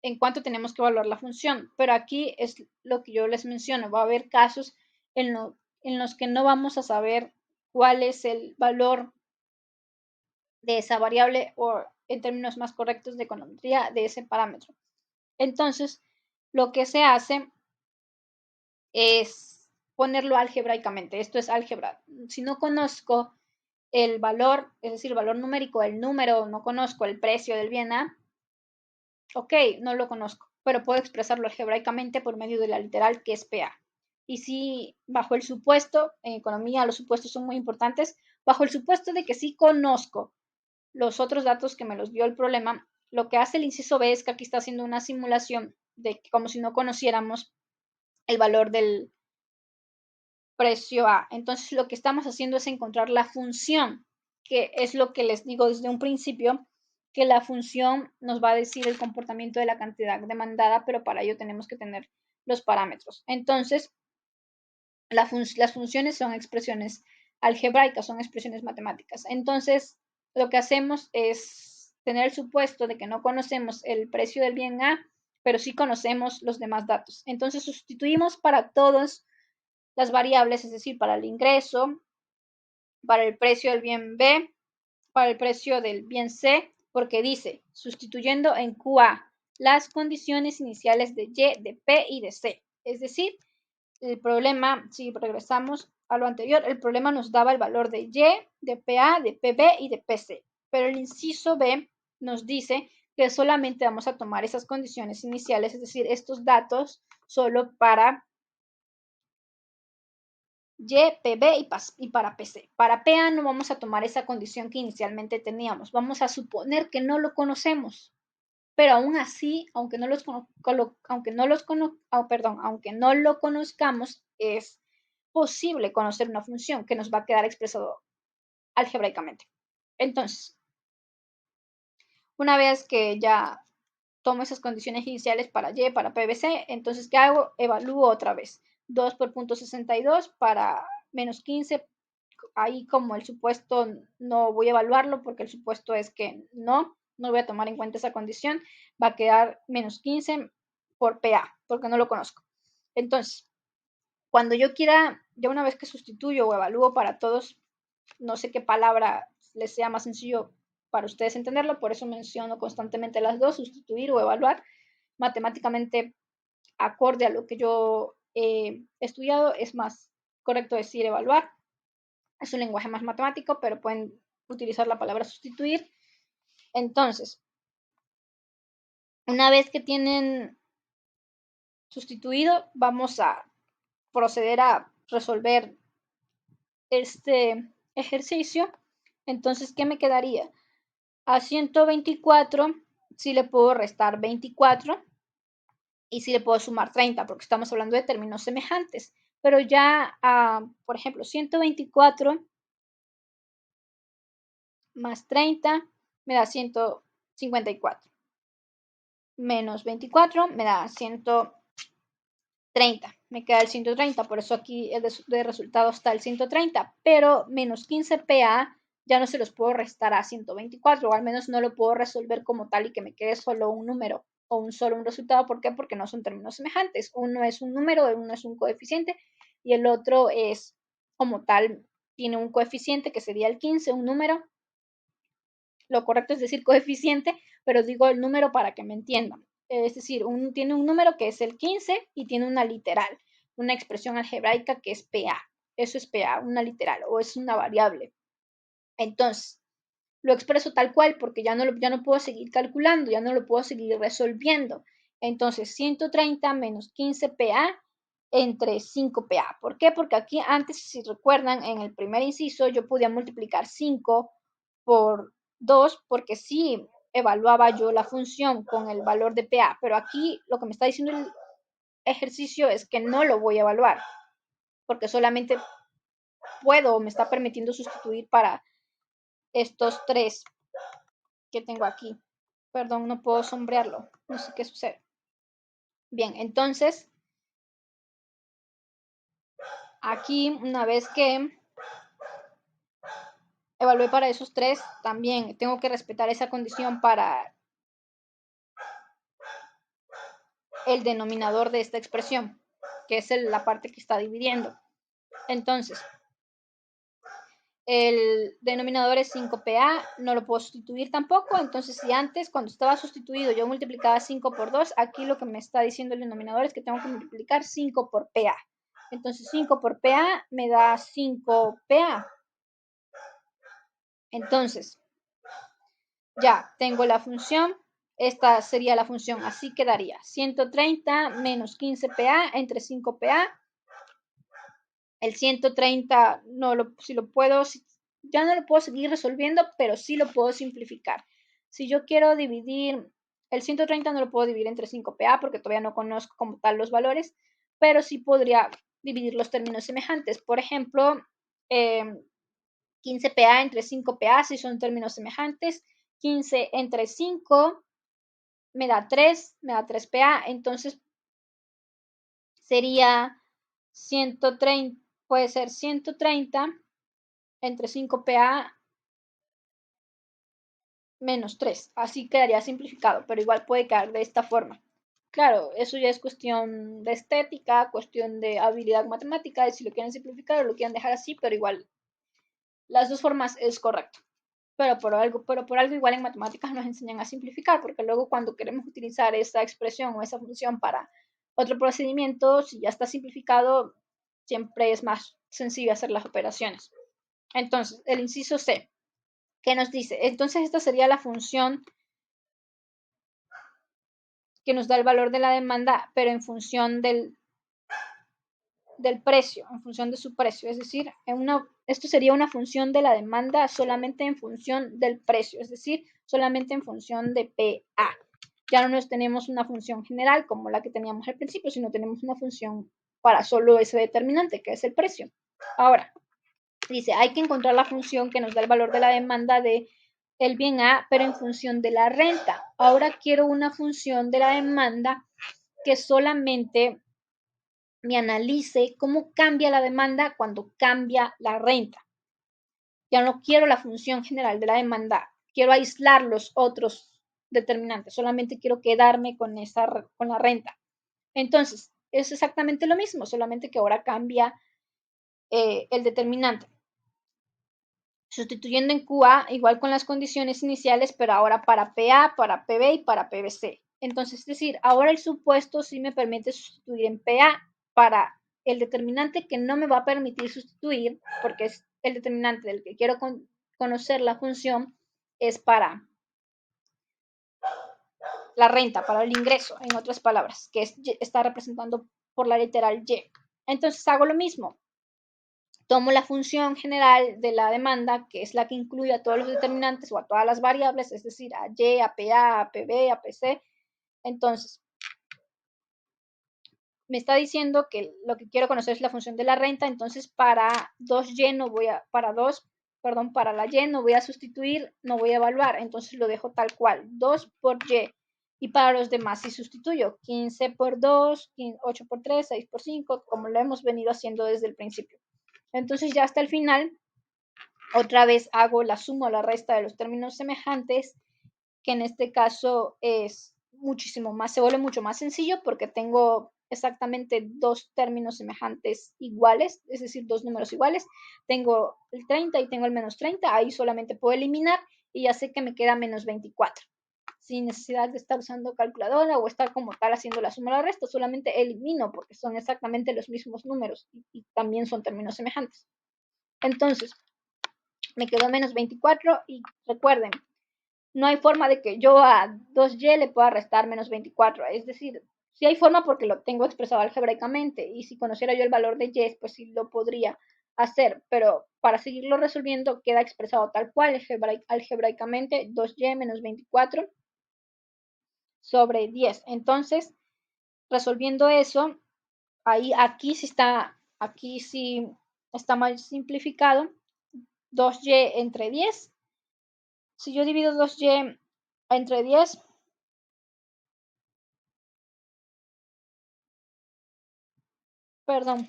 Speaker 2: en cuánto tenemos que evaluar la función, pero aquí es lo que yo les menciono. Va a haber casos en los que no vamos a saber cuál es el valor de esa variable o, en términos más correctos de econometría, de ese parámetro. Entonces, lo que se hace es ponerlo algebraicamente. Esto es álgebra. Si no conozco el valor, es decir, el valor numérico, el número, no conozco el precio del bien A, ok, no lo conozco, pero puedo expresarlo algebraicamente por medio de la literal que es PA. Y si bajo el supuesto, en economía los supuestos son muy importantes, bajo el supuesto de que sí conozco los otros datos que me los dio el problema, lo que hace el inciso B es que aquí está haciendo una simulación de como si no conociéramos el valor del precio A. Entonces lo que estamos haciendo es encontrar la función, que es lo que les digo desde un principio, que la función nos va a decir el comportamiento de la cantidad demandada, pero para ello tenemos que tener los parámetros. Entonces, las funciones son expresiones algebraicas, son expresiones matemáticas. Entonces, lo que hacemos es tener el supuesto de que no conocemos el precio del bien A, pero sí conocemos los demás datos. Entonces, sustituimos para todas las variables, es decir, para el ingreso, para el precio del bien B, para el precio del bien C, porque dice, sustituyendo en QA las condiciones iniciales de Y, de P y de C. Es decir, el problema, si regresamos a lo anterior, el problema nos daba el valor de Y, de PA, de PB y de PC. Pero el inciso B nos dice que solamente vamos a tomar esas condiciones iniciales, es decir, estos datos solo para Y, PB y para PC. Para PA no vamos a tomar esa condición que inicialmente teníamos. Vamos a suponer que no lo conocemos. Pero aún así, aunque no lo conozcamos, es posible conocer una función que nos va a quedar expresado algebraicamente. Entonces, una vez que ya tomo esas condiciones iniciales para Y, para PVC, entonces, ¿qué hago? Evalúo otra vez. 2 por punto 62 para menos 15. Ahí como el supuesto no voy a evaluarlo porque el supuesto es que no voy a tomar en cuenta esa condición. Va a quedar menos 15 por PA porque no lo conozco. Entonces, cuando yo quiera, ya una vez que sustituyo o evalúo para todos, no sé qué palabra les sea más sencillo para ustedes entenderlo, por eso menciono constantemente las dos, sustituir o evaluar. Matemáticamente, acorde a lo que yo he estudiado, es más correcto decir evaluar. Es un lenguaje más matemático, pero pueden utilizar la palabra sustituir. Entonces, una vez que tienen sustituido, vamos a proceder a resolver este ejercicio. Entonces, ¿qué me quedaría? A 124, sí le puedo restar 24 y sí le puedo sumar 30, porque estamos hablando de términos semejantes. Pero ya, por ejemplo, 124 más 30 me da 154. Menos 24 me da 130. Me queda el 130, por eso aquí de resultado está el 130. Pero menos 15 PA ya no se los puedo restar a 124, o al menos no lo puedo resolver como tal y que me quede solo un número o solo un resultado. ¿Por qué? Porque no son términos semejantes. Uno es un número, uno es un coeficiente y el otro es como tal, tiene un coeficiente que sería el 15, un número. Lo correcto es decir coeficiente, pero digo el número para que me entiendan. Es decir, tiene un número que es el 15 y tiene una literal, una expresión algebraica que es PA. Eso es PA, una literal o es una variable. Entonces, lo expreso tal cual porque ya no puedo seguir calculando, ya no lo puedo seguir resolviendo. Entonces, 130 menos 15 PA entre 5 PA. ¿Por qué? Porque aquí antes, si recuerdan, en el primer inciso yo podía multiplicar 5 por 2 porque sí evaluaba yo la función con el valor de PA, pero aquí lo que me está diciendo el ejercicio es que no lo voy a evaluar porque solamente puedo o me está permitiendo sustituir para estos tres que tengo aquí. Perdón, no puedo sombrearlo. No sé qué sucede. Bien, entonces, aquí una vez que evalué para esos tres, también tengo que respetar esa condición para el denominador de esta expresión, que es la parte que está dividiendo. Entonces, el denominador es 5PA, no lo puedo sustituir tampoco. Entonces, si antes, cuando estaba sustituido, yo multiplicaba 5 por 2, aquí lo que me está diciendo el denominador es que tengo que multiplicar 5 por PA. Entonces, 5 por PA me da 5PA. Entonces, ya tengo la función. Esta sería la función, así quedaría 130 menos 15PA entre 5PA. El 130 ya no lo puedo seguir resolviendo, pero sí lo puedo simplificar. Si yo quiero dividir, el 130 no lo puedo dividir entre 5PA porque todavía no conozco como tal los valores, pero sí podría dividir los términos semejantes. Por ejemplo, 15PA entre 5PA si son términos semejantes 15 entre 5 me da 3 PA, entonces sería 130, puede ser 130 entre 5 PA menos 3, así quedaría simplificado, pero igual puede quedar de esta forma. Claro, eso ya es cuestión de estética, cuestión de habilidad matemática, de si lo quieren simplificar o lo quieren dejar así, pero igual las dos formas es correcto. Pero por algo igual en matemáticas nos enseñan a simplificar, porque luego cuando queremos utilizar esa expresión o esa función para otro procedimiento, si ya está simplificado, siempre es más sencillo hacer las operaciones. Entonces, el inciso C, ¿qué nos dice? Entonces, esta sería la función que nos da el valor de la demanda, pero en función del precio, en función de su precio. Es decir, esto sería una función de la demanda solamente en función del precio, es decir, solamente en función de PA. Ya no tenemos una función general como la que teníamos al principio, sino tenemos una función para solo ese determinante, que es el precio. Ahora, dice, hay que encontrar la función que nos da el valor de la demanda de el bien A, pero en función de la renta. Ahora quiero una función de la demanda que solamente me analice cómo cambia la demanda cuando cambia la renta. Ya no quiero la función general de la demanda, quiero aislar los otros determinantes, solamente quiero quedarme con la renta. Entonces, es exactamente lo mismo, solamente que ahora cambia el determinante. Sustituyendo en QA, igual con las condiciones iniciales, pero ahora para PA, para PB y para PBC. Entonces, es decir, ahora el supuesto sí me permite sustituir en PA para el determinante que no me va a permitir sustituir, porque es el determinante del que quiero conocer la función, es para la renta, para el ingreso, en otras palabras, que está representando por la literal Y. Entonces hago lo mismo. Tomo la función general de la demanda, que es la que incluye a todos los determinantes o a todas las variables, es decir, a Y, a PA, a PB, a PC. Entonces, me está diciendo que lo que quiero conocer es la función de la renta, entonces para 2Y no voy a, para la Y no voy a sustituir, no voy a evaluar, entonces lo dejo tal cual, 2 por Y. Y para los demás sí sustituyo, 15 por 2, 8 por 3, 6 por 5, como lo hemos venido haciendo desde el principio. Entonces ya hasta el final, otra vez hago la suma o la resta de los términos semejantes, que en este caso es muchísimo más, se vuelve mucho más sencillo porque tengo exactamente dos términos semejantes iguales, es decir, dos números iguales. Tengo el 30 y tengo el menos 30, ahí solamente puedo eliminar y ya sé que me queda menos 24. Sin necesidad de estar usando calculadora o estar como tal haciendo la suma o la resta, solamente elimino porque son exactamente los mismos números y también son términos semejantes. Entonces, me quedó menos 24 y recuerden, no hay forma de que yo a 2y le pueda restar menos 24. Es decir, sí hay forma porque lo tengo expresado algebraicamente y si conociera yo el valor de y, pues sí lo podría hacer, pero para seguirlo resolviendo queda expresado tal cual algebraicamente 2y menos 24 sobre 10. Entonces, resolviendo eso, aquí sí está más simplificado. 2y entre 10. Si yo divido 2y entre 10, perdón,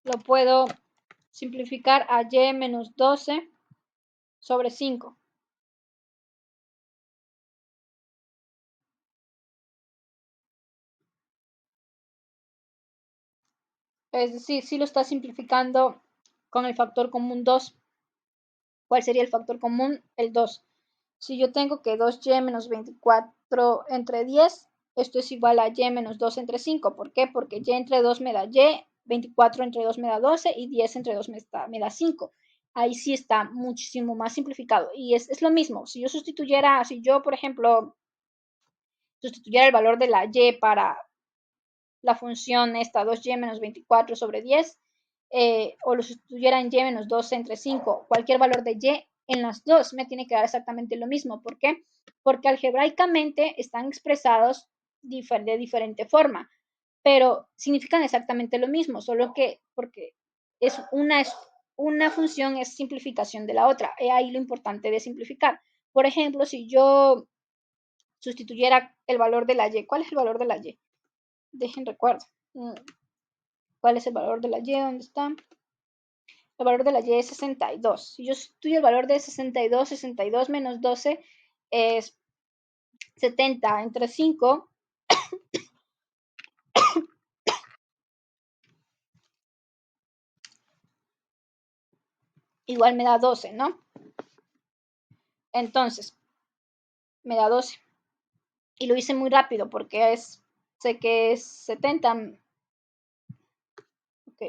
Speaker 2: lo puedo simplificar a y menos 12 sobre 5. Es decir, si lo está simplificando con el factor común 2. ¿Cuál sería el factor común? El 2. Si yo tengo que 2y menos 24 entre 10, esto es igual a y menos 2 entre 5. ¿Por qué? Porque y entre 2 me da y, 24 entre 2 me da 12 y 10 entre 2 me da 5. Ahí sí está muchísimo más simplificado. Y es lo mismo. Si yo, por ejemplo, sustituyera el valor de la y para la función esta 2y menos 24 sobre 10, o lo sustituyera en y menos 12 entre 5, cualquier valor de y en las dos me tiene que dar exactamente lo mismo. ¿Por qué? Porque algebraicamente están expresados de diferente forma, pero significan exactamente lo mismo, solo que porque una es una función es simplificación de la otra. Es ahí lo importante de simplificar. Por ejemplo, si yo sustituyera el valor de la y, ¿cuál es el valor de la y? Dejen recuerdo. ¿Cuál es el valor de la y? ¿Dónde está? El valor de la y es 62. Si yo sustituyo el valor de 62, 62 menos 12 es 70 entre 5. Igual me da 12, ¿no? Entonces, me da 12. Y lo hice muy rápido porque sé que es 70. Ok.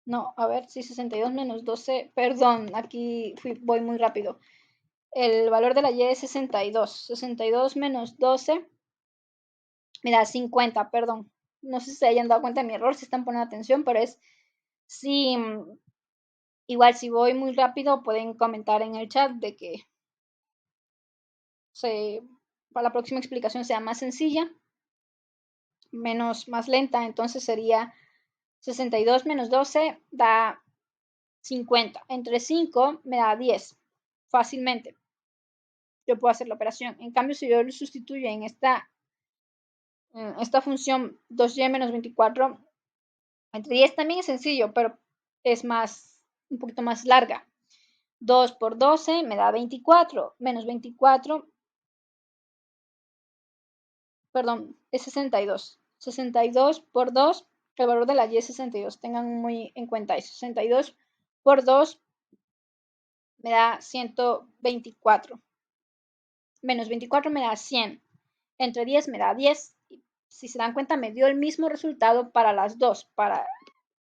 Speaker 2: No, a ver, sí, 62 menos 12. Perdón, aquí voy muy rápido. El valor de la y es 62. 62 menos 12 me da 50, perdón. No sé si se hayan dado cuenta de mi error, si están poniendo atención, pero es sí. Igual si voy muy rápido pueden comentar en el chat de que para la próxima explicación sea más sencilla, más lenta. Entonces sería 62 menos 12 da 50. Entre 5 me da 10. Fácilmente yo puedo hacer la operación. En cambio, si yo lo sustituyo en esta función 2y menos 24, entre 10 también es sencillo, pero es un poquito más larga. 2 por 12 me da 24, menos 24, perdón, es 62. 62 por 2, el valor de la y es 62. Tengan muy en cuenta eso. 62 por 2 me da 124. Menos 24 me da 100. Entre 10 me da 10. Si se dan cuenta, me dio el mismo resultado para las dos. Para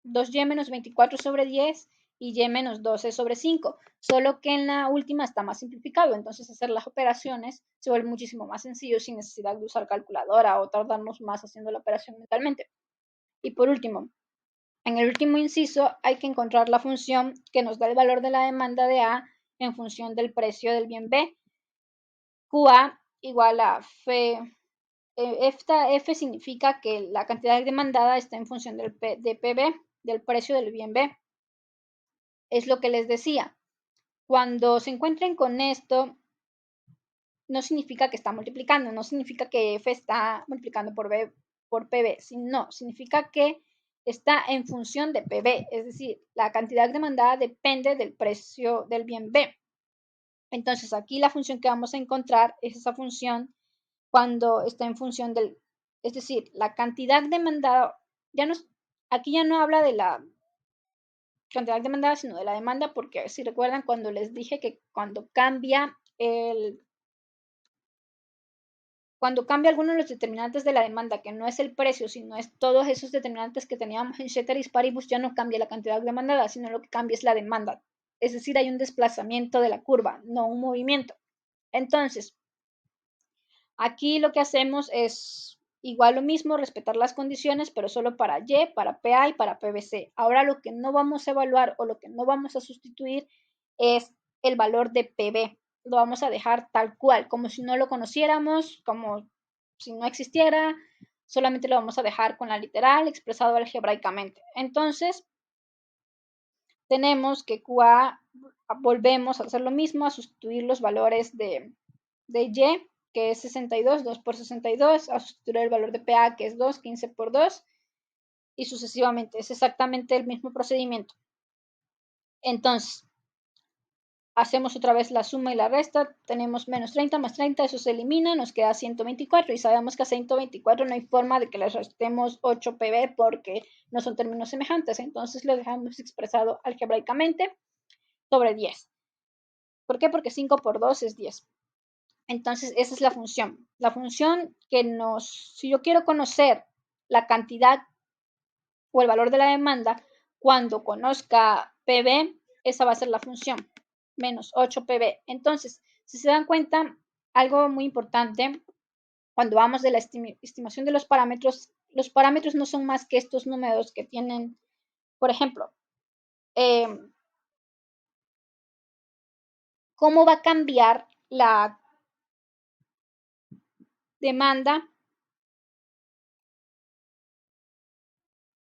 Speaker 2: 2y menos 24 sobre 10 y y menos 12 sobre 5. Solo que en la última está más simplificado. Entonces hacer las operaciones se vuelve muchísimo más sencillo sin necesidad de usar calculadora o tardarnos más haciendo la operación mentalmente. Y por último, en el último inciso hay que encontrar la función que nos da el valor de la demanda de A en función del precio del bien B. QA igual a F significa que la cantidad demandada está en función de PB, del precio del bien B. Es lo que les decía. Cuando se encuentren con esto, no significa que está multiplicando, no significa que F está multiplicando por PB, sino significa que está en función de PB, es decir, la cantidad demandada depende del precio del bien B. Entonces, aquí la función que vamos a encontrar es esa función cuando está en función es decir, la cantidad demandada, aquí ya no habla de la cantidad demandada, sino de la demanda, porque si recuerdan cuando les dije que cuando cambia alguno de los determinantes de la demanda, que no es el precio, sino es todos esos determinantes que teníamos en ceteris paribus, ya no cambia la cantidad demandada, sino lo que cambia es la demanda. Es decir, hay un desplazamiento de la curva, no un movimiento. Entonces, aquí lo que hacemos es igual lo mismo, respetar las condiciones, pero solo para Y, para PA y para PBC. Ahora lo que no vamos a evaluar o lo que no vamos a sustituir es el valor de PB. Lo vamos a dejar tal cual, como si no lo conociéramos, como si no existiera, solamente lo vamos a dejar con la literal expresado algebraicamente. Entonces, tenemos que QA, volvemos a hacer lo mismo, a sustituir los valores de Y, que es 62, 2 por 62, a sustituir el valor de PA, que es 2, 15 por 2, y sucesivamente. Es exactamente el mismo procedimiento. Entonces, hacemos otra vez la suma y la resta, tenemos menos 30 más 30, eso se elimina, nos queda 124 y sabemos que a 124 no hay forma de que le restemos 8 PB porque no son términos semejantes, entonces lo dejamos expresado algebraicamente sobre 10. ¿Por qué? Porque 5 por 2 es 10. Entonces, esa es la función. La función si yo quiero conocer la cantidad o el valor de la demanda, cuando conozca PB, esa va a ser la función, menos 8 PB. Entonces, si se dan cuenta, algo muy importante, cuando vamos de la estimación de los parámetros no son más que estos números que tienen, por ejemplo, cómo va a cambiar la demanda